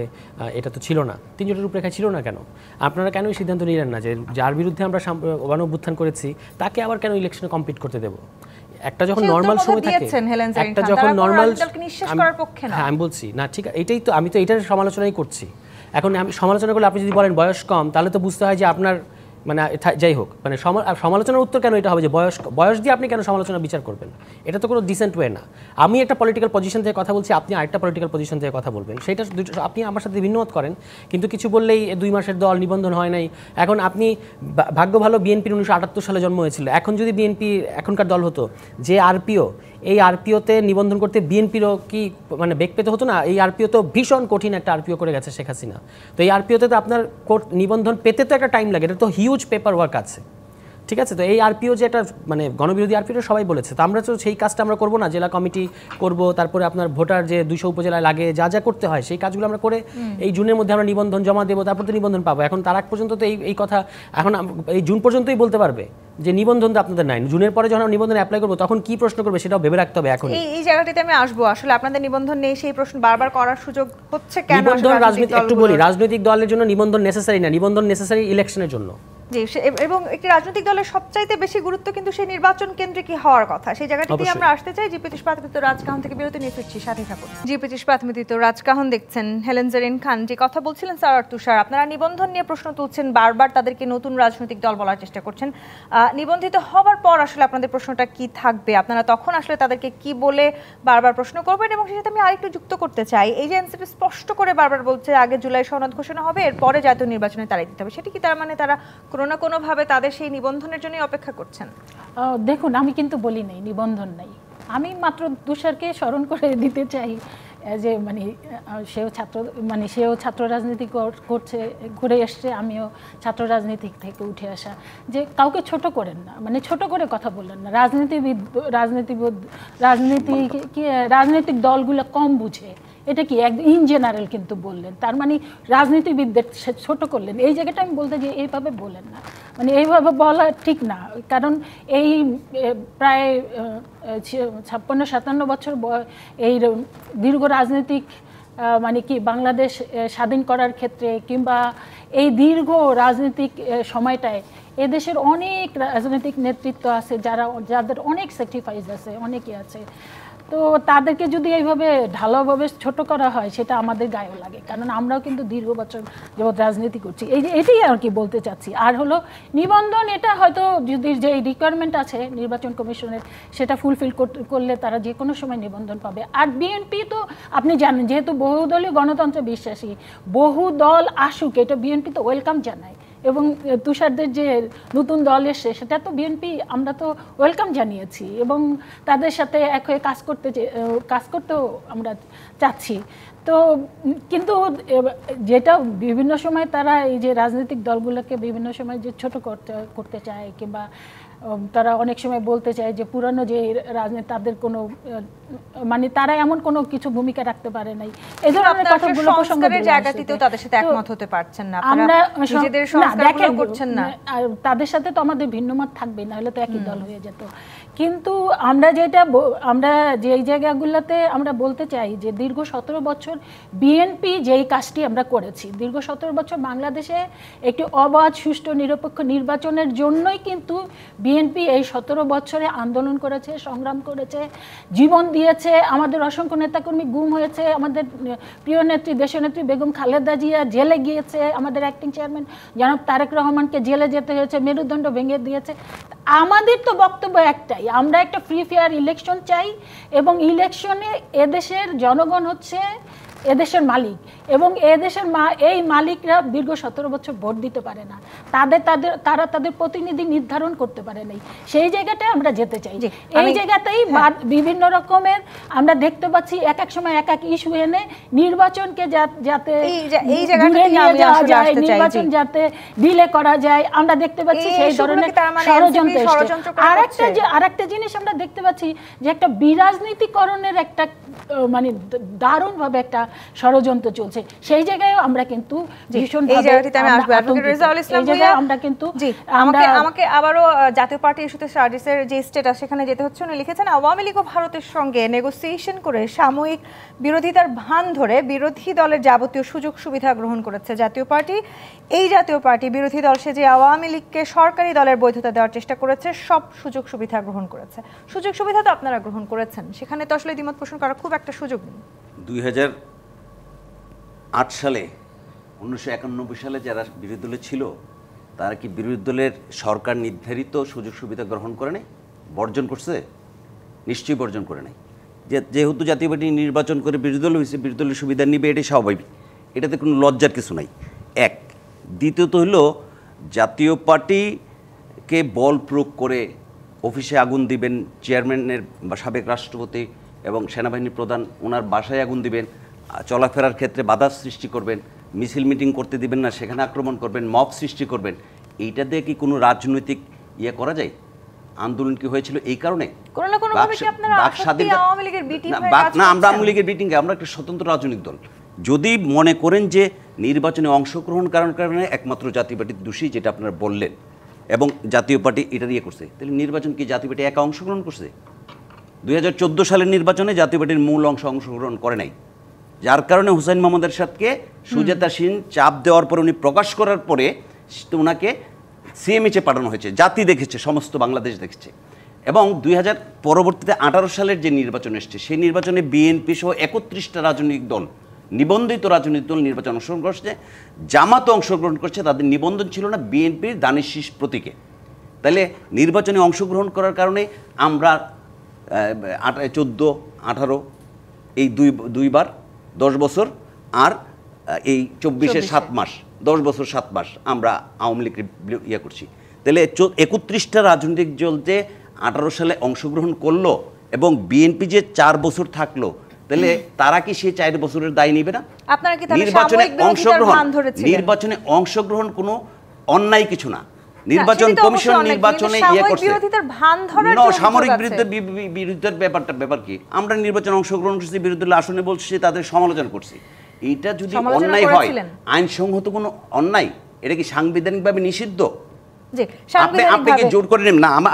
Speaker 2: এটা তো ছিল না। 3 জোটের রূপরেখা ছিল না কেন? আপনারা কেন এই সিদ্ধান্ত নিলেন না যে যার বিরুদ্ধে আমরা গণ অভ্যুত্থান করেছি তাকে আবার কেন ইলেকশনে কম্পিট করতে দেব? একটা যখন নরমাল সময় থাকে, একটা যখন নরমাল, হ্যাঁ আমি বলছি না ঠিক, এটাই তো আমি তো এটার সমালোচনাই করছি। এখন আমি সমালোচনা করলে আপনি যদি বলেন বয়স কম, তাহলে তো বুঝতে হয় যে আপনার মানে যাই হোক, মানে সমালোচনার উত্তর কেন এটা হবে যে বয়স দিয়ে আপনি কেন সমালোচনা বিচার করবেন? এটা তো কোনো ডিসেন্ট ওয়ে না। আমি একটা পলিটিক্যাল পজিশন থেকে কথা বলছি, আপনি আরেকটা পলিটিক্যাল পজিশন থেকে কথা বলবেন, সেটা আপনি আমার সাথে ভিন্নমত করেন, কিন্তু কিছু বললেই 2 মাসের দল নিবন্ধন হয় নাই। এখন আপনি ভাগ্য ভালো বিএনপির 1978 সালে জন্ম হয়েছিল, এখন যদি বিএনপি এখনকার দল হতো, যে আরপিও, এই আরপিওতে নিবন্ধন করতে বিএনপিরও কি মানে বেগ পেতে হতো না? এই আরপিও তো ভীষণ কঠিন একটা আরপিও করে গেছে শেখ হাসিনা। তো এই আরপিওতে তো আপনার নিবন্ধন পেতে তো একটা টাইম লাগে, এটা তো হিউজ পেপার ওয়ার্ক আছে, ঠিক আছে? তো এই আরপিও যে একটা মানে গণবিরোধী আরপিও সবাই বলেছে, তো আমরা তো সেই কাজটা আমরা করবো না? জেলা কমিটি করব, তারপরে আপনার ভোটার যে 200 উপজেলায় লাগে যা যা করতে হয় সেই কাজগুলো আমরা করে এই জুনের মধ্যে আমরা নিবন্ধন জমা দেবো, তারপর তো নিবন্ধন পাবো। এখন তার আগ পর্যন্ত তো এই কথা এখন এই জুন পর্যন্তই বলতে পারবে যে নিবন্ধন তো আপনাদের নাই। জুনের পরে যখন নিবন্ধন অ্যাপ্লাই করবো তখন কি প্রশ্ন করবে সেটাও ভেবে রাখতে হবে। এখন
Speaker 1: এই জায়গাটিতে আমি আসবো, আসলে আপনাদের নিবন্ধন নেই সেই প্রশ্ন বারবার করার সুযোগ হচ্ছে কেন?
Speaker 2: নিবন্ধন রাজনীতি একটু বলি, রাজনৈতিক দলের জন্য নিবন্ধন নেসেসারি না, নিবন্ধন নেসেসারি ইলেকশনের জন্য।
Speaker 1: জি, এবং একটি রাজনৈতিক দলের সবচাইতে বেশি গুরুত্ব কিন্তু সেই নির্বাচন কেন্দ্রে কি হওয়ার কথা, সেই জায়গাটিতে আমরা আসতে চাই। জিপি ইস্পাত রাজকাহন থেকে বিরতি নিয়ে ফিরছি, সাথে থাকুন। জিপি ইস্পাত রাজকাহন দেখছেন। হেলেন জেরিন খান যে কথা বলছিলেন, সারার তুষার, আপনারা নিবন্ধন নিয়ে প্রশ্ন তুলছেন, বারবার তাদেরকে নতুন রাজনৈতিক দল বলার চেষ্টা করছেন। নিবন্ধিত হওয়ার পর আসলে আপনাদের প্রশ্নটা কি থাকবে? আপনারা তখন আসলে তাদেরকে কি বলে বারবার প্রশ্ন করবেন? এবং সেটা আমি আরেকটু যুক্ত করতে চাই, এই যে এনসিপি স্পষ্ট করে বারবার বলছে আগে জুলাই সনদ ঘোষণা হবে, এরপরে জাতীয় নির্বাচনে তারাই দিতে হবে, সেটা কি তার মানে তারা কোনো না কোনোভাবে তাদের সেই নিবন্ধনের জন্য অপেক্ষা করছেন?
Speaker 4: দেখুন, আমি কিন্তু বলি নাই নিবন্ধন নাই, আমি মাত্র তুষারকে স্মরণ করে দিতে চাই যে মানে সেও ছাত্র রাজনীতি করছে, ঘুরে এসছে, আমিও ছাত্র রাজনীতি থেকে উঠে আসা, যে কাউকে ছোট করেন না, মানে ছোট করে কথা বললেন না। রাজনৈতিক দলগুলো কম বুঝে, এটা কি ইন জেনারেল কিন্তু বললেন, তার মানে রাজনীতিবিদদের ছোট করলেন। এই জায়গাটা আমি বলতে যে এইভাবে বলেন না, মানে এইভাবে বলা ঠিক না। কারণ এই প্রায় 56-57 বছর এই দীর্ঘ রাজনৈতিক মানে কি বাংলাদেশ স্বাধীন করার ক্ষেত্রে কিংবা এই দীর্ঘ রাজনৈতিক সময়টায় এদেশের অনেক রাজনৈতিক নেতৃত্ব আছে যাদের অনেক স্যাক্রিফাইস আছে, অনেকে আছে। তো তাদেরকে যদি এইভাবে ঢালাওভাবে ছোট করা হয় সেটা আমাদের গায়েও লাগে, কারণ আমরাও কিন্তু দীর্ঘ বছর যাবৎ রাজনীতি করছি। এটাই আর কি বলতে চাচ্ছি। আর হলো নিবন্ধন, এটা হয়তো যদি যে রিকোয়ারমেন্ট আছে নির্বাচন কমিশনের সেটা ফুলফিল করলে তারা যে কোনো সময় নিবন্ধন পাবে। আর বিএনপি তো আপনি জানেন, যেহেতু বহুদলীয় গণতন্ত্রে বিশ্বাসী, বহু দল আসুক এটা বিএনপি তো ওয়েলকাম জানায়। এবং তুষারদের যে নতুন দল এসে সেটা তো বিএনপি আমরা তো ওয়েলকাম জানিয়েছি এবং তাদের সাথে এক হয়ে কাজ করতেও আমরা চাচ্ছি। তো কিন্তু যেটা বিভিন্ন সময় তারা এই যে রাজনৈতিক দলগুলোকে বিভিন্ন সময় যে ছোট করতে চায়, কিংবা তারা অনেক সময় বলতে চায় যে পুরানো যে রাজনীতি তাদের কোনো মানে তারা এমন কোনো কিছু ভূমিকা রাখতে পারে নাই, এই ধরনের কথাগুলো
Speaker 1: সংস্কারের জায়গাটিতেও তাদের সাথে একমত হতে পারছেন না,
Speaker 4: আমরা
Speaker 1: নিজেদের সংস্কারগুলো করছেন না।
Speaker 4: তাদের সাথে তো আমাদের ভিন্ন মত থাকবে, না হলে তো একই দল হয়ে যেত। কিন্তু আমরা যেই জায়গাগুলোতে আমরা বলতে চাই যে দীর্ঘ 17 বছর বিএনপি যেই কাজটি আমরা করেছি, দীর্ঘ 17 বছর বাংলাদেশে একটি অবাধ সুষ্ঠু নিরপেক্ষ নির্বাচনের জন্যই কিন্তু বিএনপি এই 17 বছরে আন্দোলন করেছে, সংগ্রাম করেছে, জীবন দিয়েছে। আমাদের অসংখ্য নেতাকর্মী গুম হয়েছে, আমাদের প্রিয় নেত্রী দেশনেত্রী বেগম খালেদা জিয়া জেলে গিয়েছে, আমাদের অ্যাক্টিং চেয়ারম্যান জনাব তারেক রহমানকে জেলে যেতে হয়েছে, মেরুদণ্ড ভেঙে দিয়েছে। আমাদের তো বক্তব্য একটাই, আমরা একটা ফ্রি ফেয়ার ইলেকশন চাই, এবং ইলেকশনে এদেশের জনগণ হচ্ছে এদেশের মালিক, এবং এদেশের এই মালিকরা দীর্ঘ 17 বছর ভোট দিতে পারে না, তারা তাদের প্রতিনিধি নির্ধারণ করতে পারে নাই। সেই জায়গাটায় আমরা যেতে চাই। এই জায়গাতেই বিভিন্ন রকমের আমরা দেখতে পাচ্ছি এক এক সময় এক এক ইস্যু এনে নির্বাচনকে যাতে নির্বাচন যাতে ডিলে করা যায় আমরা দেখতে পাচ্ছি সেই ধরনের ষড়যন্ত্র। আরেকটা জিনিস আমরা দেখতে পাচ্ছি যে একটা বিরাজনীতিকরণের একটা মানে দারুণভাবে একটা ষড়যন্ত্র চলছে। সেই জায়গায় আমরা কিন্তু ভীষণ আমরা কিন্তু
Speaker 1: আমাকে আবারও জাতীয় পার্টি ইস্যুতে সার্জিসের যে স্ট্যাটাস সেখানে যেতে হচ্ছে। উনি লিখেছেন আওয়ামী লীগ ও ভারতের সঙ্গে নেগোসিয়েশন করে সাময়িক বিরোধিতার ভান ধরে বিরোধী দলের যাবতীয় সুযোগ সুবিধা গ্রহণ করেছে জাতীয় পার্টি। এই জাতীয় পার্টি বিরোধী দল সে যে আওয়ামী লীগকে সরকারি দলের বৈধতা দেওয়ার চেষ্টা করেছে, সব সুযোগ সুবিধা গ্রহণ করেছে। সুযোগ সুবিধা তো আপনারা গ্রহণ করেছেন, সেখানে তো আসলে দ্বিমত পোষণ করার খুব একটা সুযোগ নেই।
Speaker 3: 2008 সালে 1991 সালে যারা বিরোধী দলে ছিল তারা কি বিরোধী দলের সরকার নির্ধারিত সুযোগ সুবিধা গ্রহণ করে নাই, বর্জন করছে? নিশ্চয়ই বর্জন করে নাই। যেহেতু জাতীয় পার্টি নির্বাচন করে বিরোধী দল হয়েছে, বিরোধী দলের সুবিধা নিবে, এটাই স্বাভাবিক, এটাতে কোনো লজ্জার কিছু নাই। এক, দ্বিতীয়ত হলো জাতীয় পার্টিকে বল প্রয়োগ করে অফিসে আগুন দিবেন, চেয়ারম্যানের বা সাবেক রাষ্ট্রপতি এবং সেনাবাহিনী প্রধান ওনার বাসায় আগুন দিবেন, চলাফেরার ক্ষেত্রে বাধা সৃষ্টি করবেন, মিছিল মিটিং করতে দিবেন না, সেখানে আক্রমণ করবেন, মব সৃষ্টি করবেন। এইটা দিয়ে কি কোনো রাজনৈতিক ইয়ে করা যায়? আন্দোলন কি হয়েছিল এই কারণে? না, আমরা আওয়ামী লীগের বিটিং, আমরা একটা স্বতন্ত্র রাজনৈতিক দল। যদি মনে করেন যে নির্বাচনে অংশগ্রহণ কারণে একমাত্র জাতীয় পার্টি দোষী, যেটা আপনারা বললেন, এবং জাতীয় পার্টি এটা ইয়ে করছে, তাহলে নির্বাচন কি জাতীয় পার্টি একা অংশগ্রহণ করছে? 2014 সালের নির্বাচনে জাতীয় পার্টির মূল অংশগ্রহণ করে নাই, যার কারণে হুসাইন মোহাম্মদ এরশাদকে সুজাতা সিং চাপ দেওয়ার পরে উনি প্রকাশ করার পরে ওনাকে সিএমএইচে পাঠানো হয়েছে। জাতি দেখেছে, সমস্ত বাংলাদেশ দেখেছে। এবং পরবর্তীতে 18 সালের যে নির্বাচন এসছে, সেই নির্বাচনে বিএনপি সহ 31টা রাজনৈতিক দল, নিবন্ধিত রাজনৈতিক দল নির্বাচন অংশগ্রহণ করছে। জামাতও অংশগ্রহণ করছে, তাদের নিবন্ধন ছিল না বিএনপির দানিশ শীষ প্রতীকে। তাহলে নির্বাচনে অংশগ্রহণ করার কারণে আমরা 14, 18 এই দুইবার 10 বছর, আর এই 24-এ 7 মাস, 10 বছর 7 মাস আমরা আওয়ামী লীগের ইয়ে করছি। তাহলে 31টা রাজনৈতিক দল যে 18 সালে অংশগ্রহণ করলো এবং বিএনপি যে 4 বছর থাকলো, তাহলে তারা কি সেই 4 বছরের দায় নেবে না? নির্বাচনে অংশগ্রহণ কোনো অন্যায় কিছু না। নির্বাচন কমিশন নির্বাচনে ইয়ে করছে, সামরিক বিরুদ্ধের ব্যাপার কি? আমরা নির্বাচনে অংশগ্রহণ করছি, বিরোধী দলের আসনে বলছি, তাদের সমালোচনা করছি। এটা যদি অন্যায় হয়, আইনসঙ্গত কোনো অন্যায়, এটা কি সাংবিধানিকভাবে নিষিদ্ধ? আপনি কি জোর করে নেন না? আমার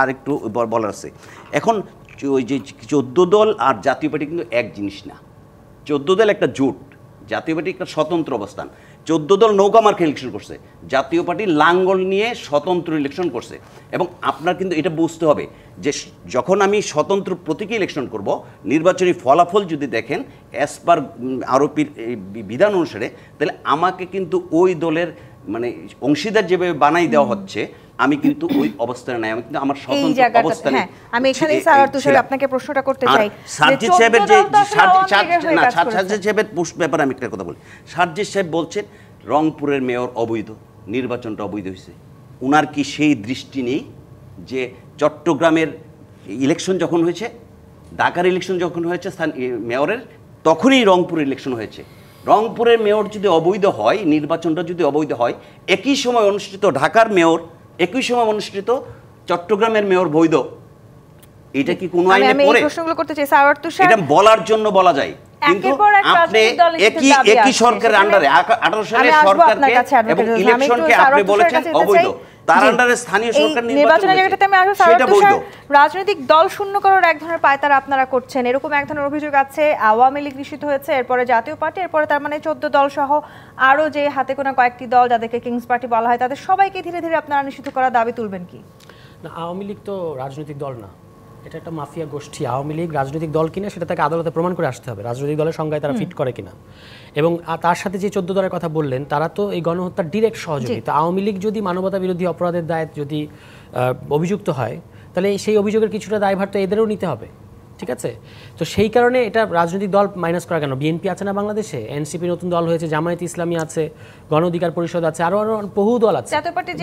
Speaker 3: আর একটু বলার আছে। এখন ওই যে 14 দল আর জাতীয় পার্টি কিন্তু এক জিনিস না। 14 দল একটা জোট, জাতীয় পার্টি একটা স্বতন্ত্র অবস্থান। 14 দল নৌকা মার্কা ইলেকশন করছে, জাতীয় পার্টি লাঙ্গল নিয়ে স্বতন্ত্র ইলেকশন করছে। এবং আপনার কিন্তু এটা বুঝতে হবে যে যখন আমি স্বতন্ত্র প্রতীকে ইলেকশন করব, নির্বাচনী ফলাফল যদি দেখেন অ্যাজ পার আরোপির বিধান অনুসারে, তাহলে আমাকে কিন্তু ওই দলের মানে অংশীদার যেভাবে বানাই দেওয়া হচ্ছে, আমি কিন্তু ওই অবস্থানে নাই, আমি কিন্তু আমার স্বতন্ত্র অবস্থানে।
Speaker 1: আমি এখানেই স্যার তুষার আপনাকে প্রশ্নটা করতে চাই।
Speaker 3: সার্জিস সাহেবের যে সার্জিস সাহেবের পোস্ট ব্যাপারে আমি একটা কথা বলি। সার্জিস সাহেব বলছেন রংপুরের মেয়র অবৈধ, নির্বাচনটা অবৈধ হয়েছে। উনার কি সেই দৃষ্টি নেই যে চট্টগ্রামের ইলেকশন যখন হয়েছে, ঢাকার ইলেকশন যখন হয়েছে মেয়রের, তখনই রংপুর ইলেকশন হয়েছে। রংপুরের মেয়র যদি অবৈধ হয়, নির্বাচনটা যদি অবৈধ হয়, একই সময় অনুষ্ঠিত ঢাকার মেয়র, একই সময় অনুষ্ঠিত চট্টগ্রামের মেয়র বৈধ, এটা কি কোনো আইনে পড়ে? এটা বলার জন্য বলা যায়, কিন্তু আপনি একই সরকারের আন্ডারে 18 সালে সরকারকে এবং ইলেকশনকে আপনি বলেছেন অবৈধ, তার আন্ডারে স্থানীয় সরকার
Speaker 1: নির্বাচনের জায়গাটাতে আমি আসলে সেটা বৈধ। রাজনৈতিক দল শূন্য করার এক ধরনের পায়তারা আপনারা করছেন, এরকম এক ধরনের অভিযোগ আছে। আওয়ামী লীগ নিষিদ্ধ হয়েছে, এরপরে জাতীয় পার্টি, এরপরে তার মানে 14 দল সহ আরো যে হাতে গোনা কয়েকটি দল যাদেরকে কিংস পার্টি বলা হয়, তাদের সবাইকে ধীরে ধীরে আপনারা নিষিদ্ধ করার দাবি তুলবেন কি?
Speaker 2: না, আওয়ামী লীগ তো রাজনৈতিক দল না, এটা একটা মাফিয়া গোষ্ঠী। আওয়ামী লীগ রাজনৈতিক দল কিনা সেটা তাকে আদালতে প্রমাণ করে আসতে হবে, রাজনৈতিক দলের সংজ্ঞায় তারা ফিট করে কিনা। এবং তার সাথে যে 14 দলের কথা বললেন, তারা তো এই গণহত্যার ডিরেক্ট সহযোগী। তো আওয়ামী লীগ যদি মানবতা বিরোধী অপরাধের দায়ে যদি অভিযুক্ত হয়, তাহলে সেই অভিযোগের কিছুটা দায়ভার তো এদেরও নিতে হবে, ঠিক আছে? তো সেই কারণে এটা রাজনৈতিক দল মাইনাস করা কেন? বিএনপি আছে না বাংলাদেশে, এনসিপি নতুন দল হয়েছে, জামায়াত ইসলামী আছে, গণ অধিকার পরিষদ আছে, আরো আরো বহু দল আছে,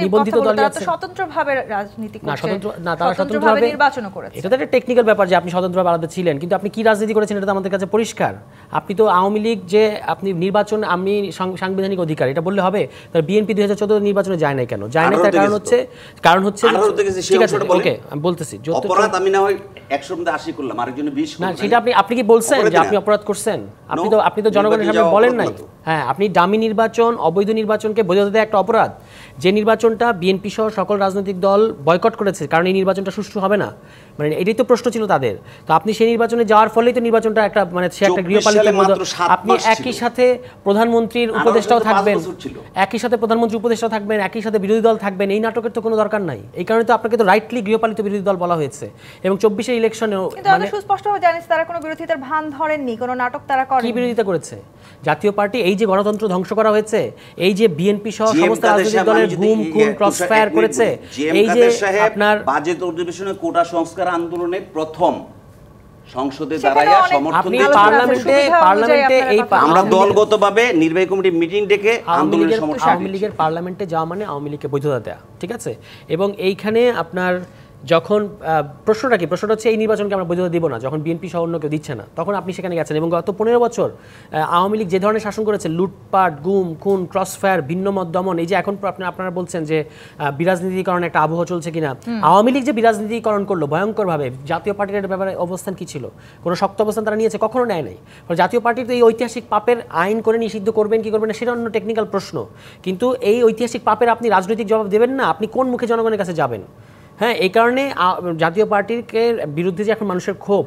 Speaker 2: নিবন্ধিত দল আছে।
Speaker 1: স্বতন্ত্রভাবে রাজনীতি করছে
Speaker 2: না, স্বতন্ত্র না, তারা স্বতন্ত্রভাবে
Speaker 1: নির্বাচন করেছে।
Speaker 2: এটা তো একটা টেকনিক্যাল ব্যাপার যে আপনি স্বতন্ত্রভাবে আলাদা ছিলেন, কিন্তু আপনি কি রাজনীতি করেছেন এটা তো আমাদের কাছে পরিষ্কার। আপনি তো আওয়ামী লীগ যে আপনি নির্বাচন, আমি সাংবিধানিক অধিকার এটা বললে হবে? তার বিএনপি 2014 নির্বাচনে যায় না কেন? যায় না তার কারণ হচ্ছে ঠিক আছে, ওকে আমি বলতেছি
Speaker 3: অপরাধ আমি না হয় 100 মধ্যে 80 করলাম, আরেকজনের 20 করলাম,
Speaker 2: সেটা আপনি কি বলছেন যে আপনি অপরাধ করছেন? আপনি তো জনগণের সামনে বলেন নাই। হ্যাঁ, আপনি ডামি নির্বাচন, অবৈধ নির্বাচনকে বৈধতা দেওয়া একটা অপরাধ। যে নির্বাচনটা বিএনপি সহ সকল রাজনৈতিক দল বয়কট করেছে, কারণ এই নির্বাচনটা সুষ্ঠু হবে না, মানে এটাই তো প্রশ্ন ছিল তাদের। তো আপনি সেই নির্বাচনে যাওয়ার ফলেই তো নির্বাচনটা একটা মানে সে একটা গৃহপালিত, আপনি একই সাথে প্রধানমন্ত্রীর উপদেষ্টাও থাকবেন, একই সাথে প্রধানমন্ত্রী উপদেষ্টাও থাকবেন, একই সাথে বিরোধী দল থাকবেন। এই নাটকের তো কোনো দরকার নাই। এই কারণে তো আপনাকে তো রাইটলি গৃহপালিত বিরোধী দল বলা হয়েছে। এবং 24 ইলেকশনেও
Speaker 1: মানে সুস্পষ্টভাবে জানেন তারা কোনো বিরোধিতার ভান ধরেননি, কোনো নাটক তারা করেনি।
Speaker 2: কি বিরোধিতা করেছে জাতীয় পার্টি? এই যে গণতন্ত্র ধ্বংস করা হয়েছে, এই যে বিএনপি সহ সমস্ত রাজনৈতিক দলের গুম খুন ক্রসফায়ার করেছে, এই যে আপনার
Speaker 3: বাজেট অধিবেশনে কোটা সংস্কার আন্দোলনে প্রথম সংসদে দাঁড়ায়া সমর্থন দিয়ে
Speaker 2: পার্লামেন্টে এই
Speaker 3: আমরা দলগতভাবে নির্বাহী কমিটি মিটিং ডেকে আন্দোলনের সমর্থন।
Speaker 2: আওয়ামী লীগের পার্লামেন্টে যাওয়া মানে আওয়ামী লীগকে বৈধতা দেয়া, ঠিক আছে? এবং এইখানে আপনার যখন প্রশ্নটা কি, প্রশ্নটা হচ্ছে এই নির্বাচনকে আমরা বৈধতা দিব না, যখন বিএনপি সহ অন্য কেউ দিচ্ছে না, তখন আপনি সেখানে গেছেন। এবং গত 15 বছর আওয়ামী লীগ যে ধরনের শাসন করেছে, লুটপাট, গুম খুন, ক্রসফায়ার, ভিন্ন মত দমন, এই যে এখন আপনারা বলছেন যে বিরাজনীতিকরণ একটা আবহ চলছে কিনা, আওয়ামী লীগ যে বিরাজনীতিকরণ করলো ভয়ঙ্করভাবে, জাতীয় পার্টির ব্যাপারে অবস্থান কি ছিল? কোনো শক্ত অবস্থান তারা নিয়েছে? কখনো নেয় নাই। জাতীয় পার্টির তো এই ঐতিহাসিক পাপের আইন করে নিষিদ্ধ করবেন কি করবেন না সেটা অন্য টেকনিক্যাল প্রশ্ন, কিন্তু এই ঐতিহাসিক পাপের আপনি রাজনৈতিক জবাব দেবেন না, আপনি কোন মুখে জনগণের কাছে যাবেন?
Speaker 1: হ্যাঁ,
Speaker 2: এই কারণে জাতীয় পার্টির বিরুদ্ধে যে এখন মানুষের ক্ষোভ,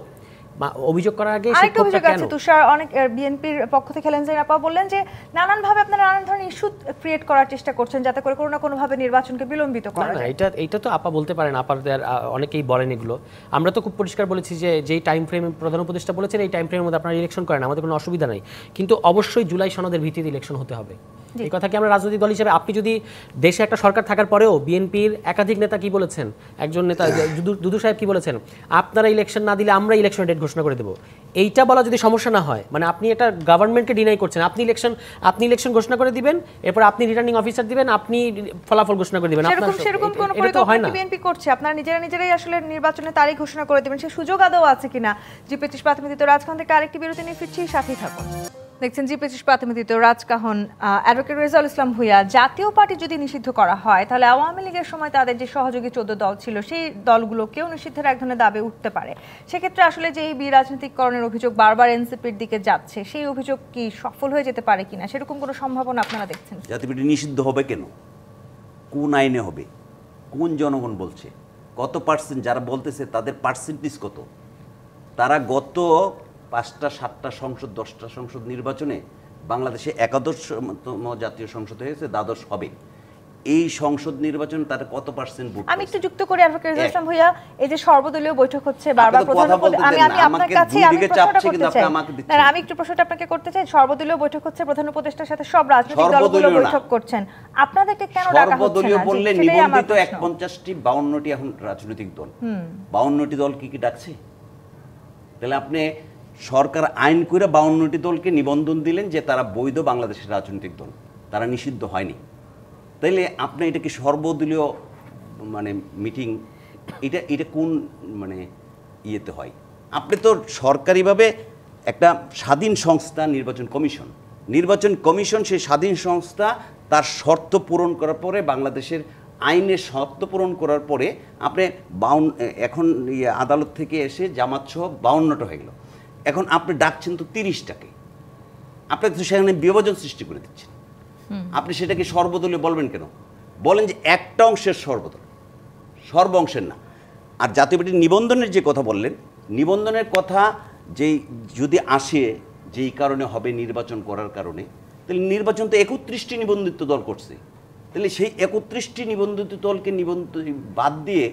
Speaker 2: অভিযোগ করার আগে সেই ক্ষোভটা কেন?
Speaker 1: তুষার অনেক বিএনপির পক্ষ থেকে হেলেনজাইন আপা বললেন যে নানানভাবে আপনারা নানান ধরনের ইস্যু ক্রিয়েট করার চেষ্টা করছেন যাতে করে কোনো না কোনোভাবে নির্বাচনকে বিলম্বিত করা যায়।
Speaker 2: এটা তো আপা বলতে পারেন, আপাদের অনেকেই বলেন এগুলো। আমরা তো খুব পরিষ্কার বলেছি যে যেই টাইম ফ্রেম প্রধান উপদেষ্টা বলেছেন এই টাইম ফ্রেমের মধ্যে আপনারা ইলেকশন করেন, আমাদের কোনো অসুবিধা নেই, কিন্তু অবশ্যই জুলাই সনদের ভিত্তিতে ইলেকশন হতে হবে। এই কথা কি আমরা রাজনৈতিক দল হিসেবে, আপনি যদি দেশে একটা সরকার থাকার পরেও বিএনপির একাধিক নেতা কি বলেছেন, একজন নেতা দুদু সাহেব কি বলেছেন, আপনারা ইলেকশন না দিলে আমরা ইলেকশন ডেট ঘোষণা করে দেবো। এইটা বলা যদি সমস্যা না হয়, মানে আপনি এটা গভর্নমেন্টকে ডিনাই করছেন, আপনি ইলেকশন ঘোষণা করে দিবেন, এরপর আপনি রিটার্নিং অফিসার দিবেন, আপনি ফলাফল ঘোষণা করে দিবেন,
Speaker 1: সেরকম কোনো পরিকল্পনা বিএনপি করছে? আপনারা নিজেরাই আসলে নির্বাচনের তারিখ ঘোষণা করে দিবেন, সেই সুযোগ আদৌ আছে কিনা? জি25 প্রাথমিক রাজকাহন থেকে আরেকটি বিরতি নিয়ে ফিরছি, সাথেই থাকুন। দেখছেন জি25 প্রাথমিক রাজকাহন। অ্যাডভোকেট রেজাউল ইসলাম ভূঁইয়া, জাতীয় পার্টি যদি নিষিদ্ধ করা হয় তাহলে আওয়ামী লীগের সময় তাদের যে সহযোগী 14 দল ছিল সেই দলগুলোকেও নিষিদ্ধের এক ধরনের দাবি উঠতে পারে। সেক্ষেত্রে আসলে যে এই বিরাজনীতিকরণের অভিযোগ বারবার এনসিপির দিকে যাচ্ছে, সেই অভিযোগ কি সফল হয়ে যেতে পারে কিনা, সেরকম কোনো সম্ভাবনা আপনারা দেখছেন?
Speaker 3: জাতীয় পার্টি নিষিদ্ধ হবে কেন? কোন আইনে হবে? কোন জনগণ বলছে? কত পার্সেন্ট যারা বলতেছে তাদের পার্সেন্টেজ কত? তারা গত 5টা 7টা সংসদ 10টা সংসদ নির্বাচনে বাংলাদেশে 11তম জাতীয় সংসদ হয়েছে, দ্বাদশ হবে। এই সংসদ নির্বাচনে তারা কত পার্সেন্ট ভোট?
Speaker 1: আমি একটু যুক্ত করি অ্যাডভোকেট রেজাউল ইসলাম ভূঁইয়া, এই যে সর্বদলীয় বৈঠক হচ্ছে বারবার আমি আপনার কাছে আমি একটু প্রশ্নটা আপনাকে করতে চাই। সর্বদলীয় বৈঠক হচ্ছে, প্রধান উপদেষ্টার সাথে সব রাজনৈতিক দলগুলো বৈঠক করছেন, আপনাদেরকে কেন ডাকা হচ্ছে না?
Speaker 3: সর্বদলীয় বললে নিবন্ধিত 51টি 52টি এখন রাজনৈতিক দল, 52টি দল কি ডাকছে? তাহলে আপনি সরকার আইন করে 52টি দলকে নিবন্ধন দিলেন যে তারা বৈধ বাংলাদেশের রাজনৈতিক দল, তারা নিষিদ্ধ হয়নি। তাইলে আপনি এটা কি সর্বদলীয় মানে মিটিং, এটা কোন মানে ইয়েতে হয়? আপনি তো সরকারিভাবে একটা স্বাধীন সংস্থা নির্বাচন কমিশন। নির্বাচন কমিশন সেই স্বাধীন সংস্থা তার শর্ত পূরণ করার পরে, বাংলাদেশের আইনের শর্ত পূরণ করার পরে আপনি এখন আদালত থেকে এসে জামাত সহ 52টা হয়ে গেল। এখন আপনি ডাকছেন তো 30টাকে, আপনি তো সেখানে বিভাজন সৃষ্টি করে দিচ্ছেন। আপনি সেটাকে সর্বদলীয় বলবেন কেন? বলেন যে একটা অংশের সর্বদল, সর্ব অংশের না। আর জাতীয় পার্টির নিবন্ধনের যে কথা বললেন, নিবন্ধনের কথা যেই যদি আসে যেই কারণে হবে নির্বাচন করার কারণে, তাহলে নির্বাচন তো 31টি নিবন্ধিত দল করছে। তাহলে সেই 31টি নিবন্ধিত দলকে বাদ দিয়ে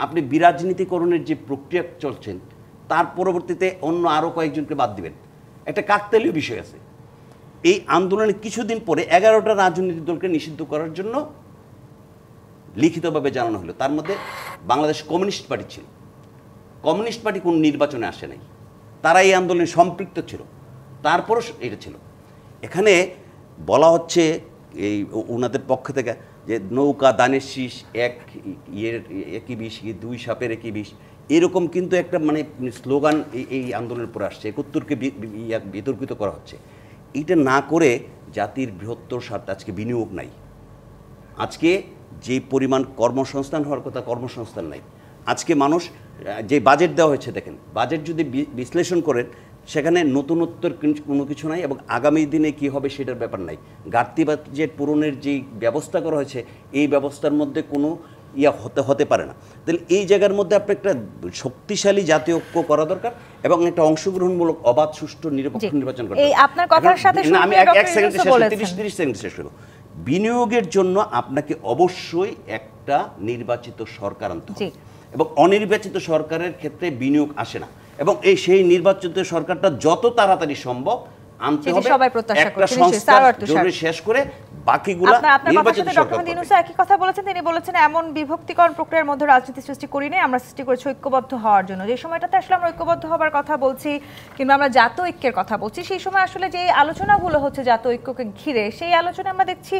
Speaker 3: আপনি বিরাজনীতিকরণের যে প্রক্রিয়া চলছেন, তার পরবর্তীতে অন্য আরও কয়েকজনকে বাদ দিবেন, একটা কাকতালীয় বিষয় আছে। এই আন্দোলনের কিছুদিন পরে 11টা রাজনৈতিক দলকে নিষিদ্ধ করার জন্য লিখিতভাবে জানানো হলো। তার মধ্যে বাংলাদেশ কমিউনিস্ট পার্টি ছিল। কমিউনিস্ট পার্টি কোন নির্বাচনে আসে নাই, তারা এই আন্দোলনে সম্পৃক্ত ছিল, তারপরও এটা ছিল। এখানে বলা হচ্ছে এই ওনাদের পক্ষ থেকে যে নৌকা দানের শীষ, একই বিষ, দুই সাপের একই বিষ, এরকম কিন্তু একটা মানে স্লোগান এই আন্দোলনের পরে আসছে। 71কে বিতর্কিত করা হচ্ছে। এটা না করে জাতির বৃহত্তর স্বার্থে আজকে বিনিয়োগ নাই, আজকে যে পরিমাণ কর্মসংস্থান হওয়ার কথা কর্মসংস্থান নাই। আজকে মানুষ যে বাজেট দেওয়া হয়েছে, দেখেন বাজেট যদি বিশ্লেষণ করেন সেখানে নতুনত্বর কোনো কিছু নাই, এবং আগামী দিনে কি হবে সেটার ব্যাপার নাই। ঘাটতি বাজেট পূরণের যেই ব্যবস্থা করা হয়েছে, এই ব্যবস্থার মধ্যে কোনো হতে পারে না। তাহলে এই জায়গার মধ্যে আপনি একটা শক্তিশালী জাতীয় ঐক্য করা দরকার, এবং একটা অংশগ্রহণমূলক অবাধ সুষ্ঠু নিরপেক্ষ নির্বাচন করা।
Speaker 1: আপনার কথার সাথে
Speaker 3: আমি 1 সেকেন্ড শেষ, 30 সেকেন্ড শেষ করব। বিনিয়োগের জন্য আপনাকে অবশ্যই একটা নির্বাচিত সরকার আনতে হবে, এবং অনির্বাচিত সরকারের ক্ষেত্রে বিনিয়োগ আসে না। এবং সেই নির্বাচিত সরকারটা যত তাড়াতাড়ি সম্ভব আনতে হবে, একটা সংস্থা জরুরি শেষ করে বাকিগুলো নির্বাচিত সরকার করবে।
Speaker 1: ইউনূস একই কথা বলেছেন। তিনি বলেছেন এমন বিভক্তিকরণ প্রক্রিয়ার মধ্যে রাজনীতি সৃষ্টি করি নাই, আমরা সৃষ্টি করেছি ঐক্যবদ্ধ হওয়ার জন্য। যে সময়টাতে আসলে আমরা ঐক্যবদ্ধ হওয়ার কথা বলছি কিংবা আমরা জাতীয় ঐক্যের কথা বলছি, সেই সময় আসলে যে আলোচনাগুলো হচ্ছে জাতীয় ঐক্যকে ঘিরে, সেই আলোচনায় আমরা দেখছি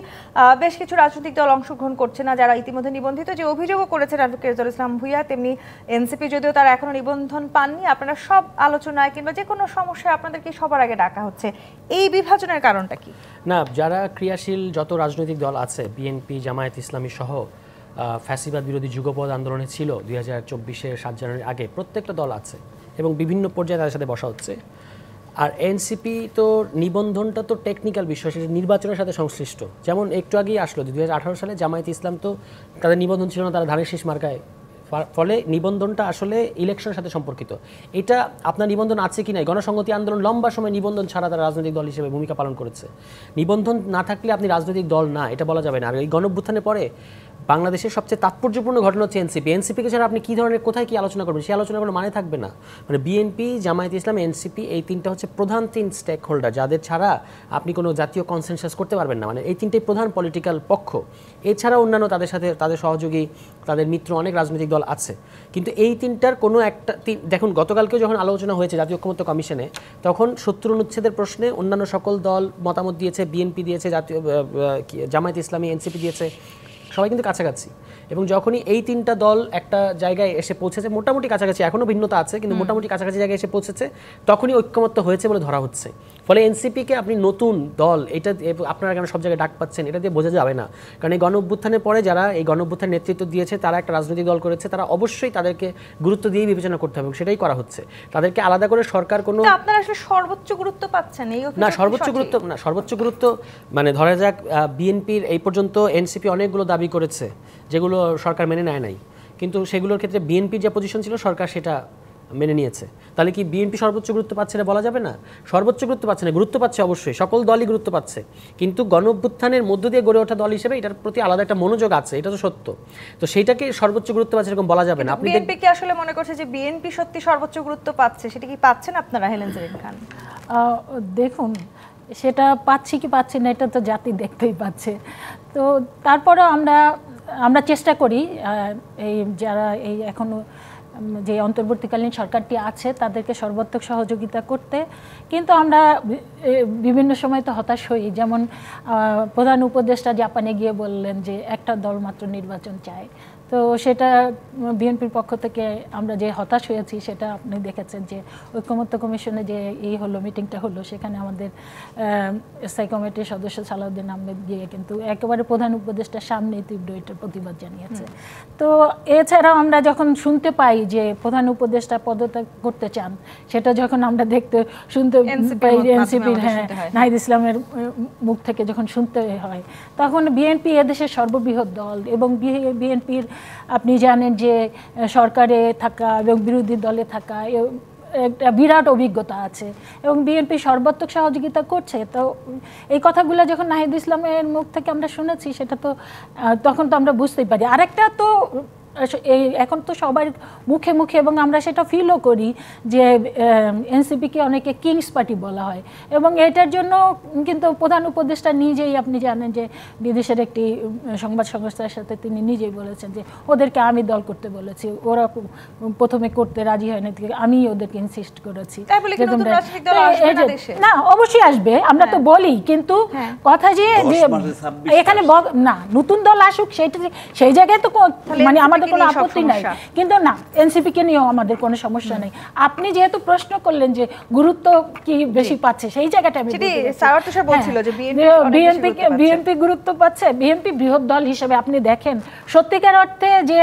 Speaker 1: বেশ কিছু রাজনৈতিক দল অংশগ্রহণ করছে না, যারা ইতিমধ্যে নিবন্ধিত। যে অভিযোগও করেছেন অ্যাডভোকেট রেজাউল ইসলাম ভূঁইয়া, তেমনি এনসিপি যদিও তারা এখনো নিবন্ধন পাননি, আপনারা সব আলোচনায় কিংবা যে কোনো সমস্যায় আপনাদেরকে সবার আগে ডাকা হচ্ছে। এই বিভাজনের কারণটা কি?
Speaker 2: না, যারা ক্রিয়াশীল যত রাজনৈতিক দল আছে, বিএনপি, জামায়াত ইসলামী সহ ফ্যাসিবাদ বিরোধী যুগপৎ আন্দোলনে ছিল 2024-এর 7 জানুয়ারির আগে, প্রত্যেকটা দল আছে এবং বিভিন্ন পর্যায়ে তাদের সাথে বসা হচ্ছে। আর এনসিপি তো নিবন্ধনটা তো টেকনিক্যাল বিষয়, সেটা নির্বাচনের সাথে সংশ্লিষ্ট। যেমন একটু আগেই আসলো 2018 সালে জামায়াত ইসলাম তো তাদের নিবন্ধন ছিল না, তারা ধানের শীষ মার্কায়, ফলে নিবন্ধনটা আসলে ইলেকশনের সাথে সম্পর্কিত। এটা আপনার নিবন্ধন আছে কি নাই, গণসংহতি আন্দোলন লম্বা সময় নিবন্ধন ছাড়া তারা রাজনৈতিক দল হিসেবে ভূমিকা পালন করেছে। নিবন্ধন না থাকলে আপনি রাজনৈতিক দল না, এটা বলা যাবে না। আর এই গণঅভ্যুত্থানের পরে বাংলাদেশের সবচেয়ে তাৎপর্যপূর্ণ ঘটনা হচ্ছে এনসিপিকে ছাড়া আপনি কী ধরনের কোথায় কী আলোচনা করবেন, সেই আলোচনার কোনো মানে থাকবে না। মানে বিএনপি, জামায়াত ইসলাম, এনসিপি, এই তিনটা হচ্ছে প্রধান 3 স্টেক হোল্ডার, যাদের ছাড়া আপনি কোনো জাতীয় কনসেনসাস করতে পারবেন না। মানে এই তিনটেই প্রধান পলিটিক্যাল পক্ষ। এছাড়া অন্যান্য তাদের সাথে তাদের সহযোগী, তাদের মিত্র অনেক রাজনৈতিক দল আছে, কিন্তু এই তিনটার কোনো একটা দেখুন, গতকালকেও যখন আলোচনা হয়েছে জাতীয় ঐক্যমত্য কমিশনে, তখন 70 অনুচ্ছেদের প্রশ্নে অন্যান্য সকল দল মতামত দিয়েছে, বিএনপি দিয়েছে, জামায়াত ইসলামী, এনসিপি দিয়েছে, সবাই কিন্তু কাছাকাছি। এবং যখনই এই তিনটা দল একটা জায়গায় এসে পৌঁছেছে, মোটামুটি কাছাকাছি, এখনও ভিন্নতা আছে কিন্তু মোটামুটি কাছাকাছি জায়গায় এসে পৌঁছেছে, তখনই ঐক্যমত্য হয়েছে বলে ধরা হচ্ছে। ফলে এনসিপিকে আপনি নতুন দল, এটা আপনারা কেন সব জায়গায় ডাক পাচ্ছেন, এটা দিয়ে বোঝা যাবে না। কারণ এই গণঅভ্যুত্থানের পরে যারা এই গণঅভ্যুত্থানের নেতৃত্ব দিয়েছে, তারা একটা রাজনৈতিক দল করেছে, তারা অবশ্যই তাদেরকে গুরুত্ব দিয়ে বিবেচনা করতে হবে, সেটাই করা হচ্ছে। তাদেরকে আলাদা করে সরকার কোনো,
Speaker 1: আপনারা আসলে সর্বোচ্চ গুরুত্ব পাচ্ছেন
Speaker 2: না, সর্বোচ্চ গুরুত্ব মানে ধরা যাক বিএনপির এই পর্যন্ত এনসিপি অনেকগুলো দাবি করেছে যেগুলো সরকার মেনে নেয় নাই, কিন্তু সেগুলোর ক্ষেত্রে বিএনপির যে পজিশন ছিল সরকার সেটা মেনে নিয়েছে। তাহলে কি বিএনপি সর্বোচ্চ গুরুত্ব পাচ্ছে না বলা যাবে না? সর্বোচ্চ গুরুত্ব পাচ্ছে না, গুরুত্ব পাচ্ছে অবশ্যই, সকল দলই গুরুত্ব পাচ্ছে, কিন্তু গণঅভ্যুত্থানের মধ্য দিয়ে গড়ে ওঠা দল হিসেবে এটার প্রতি আলাদা একটা মনোযোগ আছে, এটা তো সত্য। তো সেইটাকে সর্বোচ্চ গুরুত্ব পাচ্ছে এরকম বলা যাবে না। আপনি
Speaker 1: বিএনপি কি আসলে মনে করছে যে বিএনপি সত্যি সর্বোচ্চ গুরুত্ব পাচ্ছে? সেটা কি পাচ্ছেন আপনারা, হেলেন জেরিন খান?
Speaker 4: দেখুন, সেটা পাচ্ছি কি পাচ্ছি না এটা তো জাতি দেখতেই পাচ্ছে। তো তারপরেও আমরা চেষ্টা করি এই যারা এই এখনো যে অন্তর্বর্তীকালীন সরকারটি আছে তাদেরকে সর্বাত্মক সহযোগিতা করতে, কিন্তু আমরা বিভিন্ন সময় তো হতাশ হই। যেমন প্রধান উপদেষ্টা জাপানে গিয়ে বললেন যে একটা দল মাত্র নির্বাচন চায়। তো তো সেটা বিএনপির পক্ষ থেকে আমরা যে হতাশ হয়েছি সেটা আপনি দেখেছেন যে ঐকমত্য কমিশনে যে এই হলো মিটিংটা হলো, সেখানে আমাদের স্থায়ী কমিটির সদস্য সালাউদ্দিন আহমেদ গিয়ে কিন্তু একেবারে প্রধান উপদেষ্টার সামনে তীব্র এটার প্রতিবাদ জানিয়েছে। তো এছাড়াও আমরা যখন শুনতে পাই যে প্রধান উপদেষ্টা পদত্যাগ করতে চান, সেটা যখন আমরা শুনতে পাই এনসিপির নাহিদ ইসলামের মুখ থেকে যখন শুনতে হয়, তখন বিএনপি এদেশের সর্ববৃহৎ দল এবং বিএনপির আপনি জানেন যে সরকারে থাকা এবং বিরোধী দলে থাকা একটা বিরাট অভিজ্ঞতা আছে এবং বিএনপি সর্বাত্মক সহযোগিতা করছে। তো এই কথাগুলো যখন নাহিদ ইসলামের মুখ থেকে আমরা শুনেছি, সেটা তো তখন তো আমরা বুঝতেই পারি। আরেকটা তো এই এখন তো সবার মুখে মুখে এবং আমরা সেটা ফিলও করি যে এনসিপিকে অনেকে কিংস পার্টি বলা হয় এবং এটার জন্য কিন্তু প্রধান উপদেষ্টা নিজেই আপনি জানেন যে বিদেশের একটি সংবাদ সংস্থার সাথে তিনি নিজেই বলেছেন যে ওদেরকে আমি দল করতে বলেছি, ওরা প্রথমে করতে রাজি হয়নি, আমি ওদেরকে ইনসিস্ট করেছি। না অবশ্যই আসবে, আমরা তো বলি, কিন্তু কথা যে এখানে না নতুন দল আসুক সেই জায়গায় তো মানে আমাদের কোনো আপত্তি নাই, কিন্তু না এনসিপিকে নিয়েও আমাদের কোনো সমস্যা নেই। আপনি যেহেতু প্রশ্ন করলেন যে গুরুত্ব কি বেশি পাচ্ছে, সেই জায়গাটা আমি বিএনপি গুরুত্ব পাচ্ছে। বিএনপি বৃহৎ দল হিসেবে আপনি দেখেন সত্যিকার অর্থে যে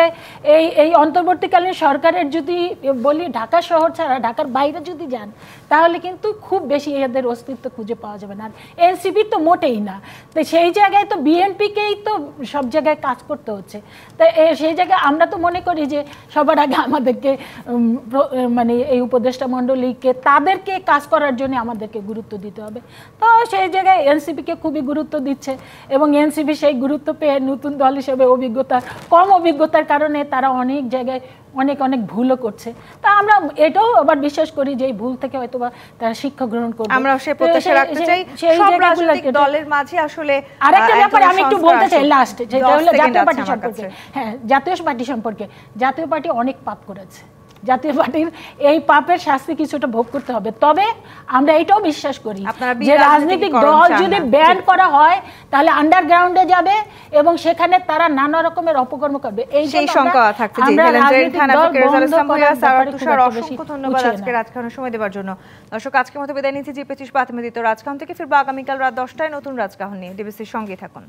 Speaker 4: এই অন্তর্বর্তীকালীন সরকারের যদি বলি ঢাকা শহর ছাড়া ঢাকার বাইরে যদি যান, তাহলে কিন্তু খুব বেশি এদের অস্তিত্ব খুঁজে পাওয়া যাবে না। আর এনসিপি তো মোটেই না, তো সেই জায়গায় তো বিএনপিকেই তো সব জায়গায় কাজ করতে হচ্ছে। তাই সেই জায়গায় আমরা তো মনে করি যে সবার আগে আমাদেরকে মানে এই উপদেষ্টা মণ্ডলীকে তাদেরকে কাজ করার জন্য আমাদেরকে গুরুত্ব দিতে হবে। তো সেই জায়গায় এনসিপিকে খুবই গুরুত্ব দিচ্ছে এবং এনসিপি সেই গুরুত্ব পেয়ে নতুন দল হিসেবে কম অভিজ্ঞতার কারণে তারা অনেক জায়গায় অনেক ভুলও করছে। তা আমরা এটাও আবার বিশ্বাস করি যে এই ভুল থেকে হয়তো বা তারা শিক্ষা গ্রহণ করবে।
Speaker 1: আমরা সেই প্রত্যাশা রাখতে চাই সব রাজনৈতিক দলের মাঝে। আসলে
Speaker 4: আরেকটা ব্যাপার আমি একটু বলতে চাই লাস্ট, যেটা হলো জাতীয় পার্টি সম্পর্কে। হ্যাঁ, জাতীয় পার্টি সম্পর্কে জাতীয় পার্টি অনেক পাপ করেছে, জাতীয় পার্টির এই পাপের শাস্তি কিছুটা ভোগ করতে হবে। তবে আমরা এটাও বিশ্বাস করি যে রাজনৈতিক দল যদি ব্যান করা হয় তাহলে আন্ডারগ্রাউন্ডে যাবে এবং সেখানে তারা নানা রকমের অপকর্ম করবে।
Speaker 1: সেই শঙ্কা থাকছে। অসংখ্য ধন্যবাদ আজকে রাজকাহনের সময় দেওয়ার জন্য। দর্শক, আজকের মতো বিদায় নিচ্ছি জি25 প্রাথমিক রাজকাহন থেকে। ফিরবো আগামীকাল রাত 10টায় নতুন রাজকাহন নিয়ে। ডিবিসির সঙ্গে থাকুন।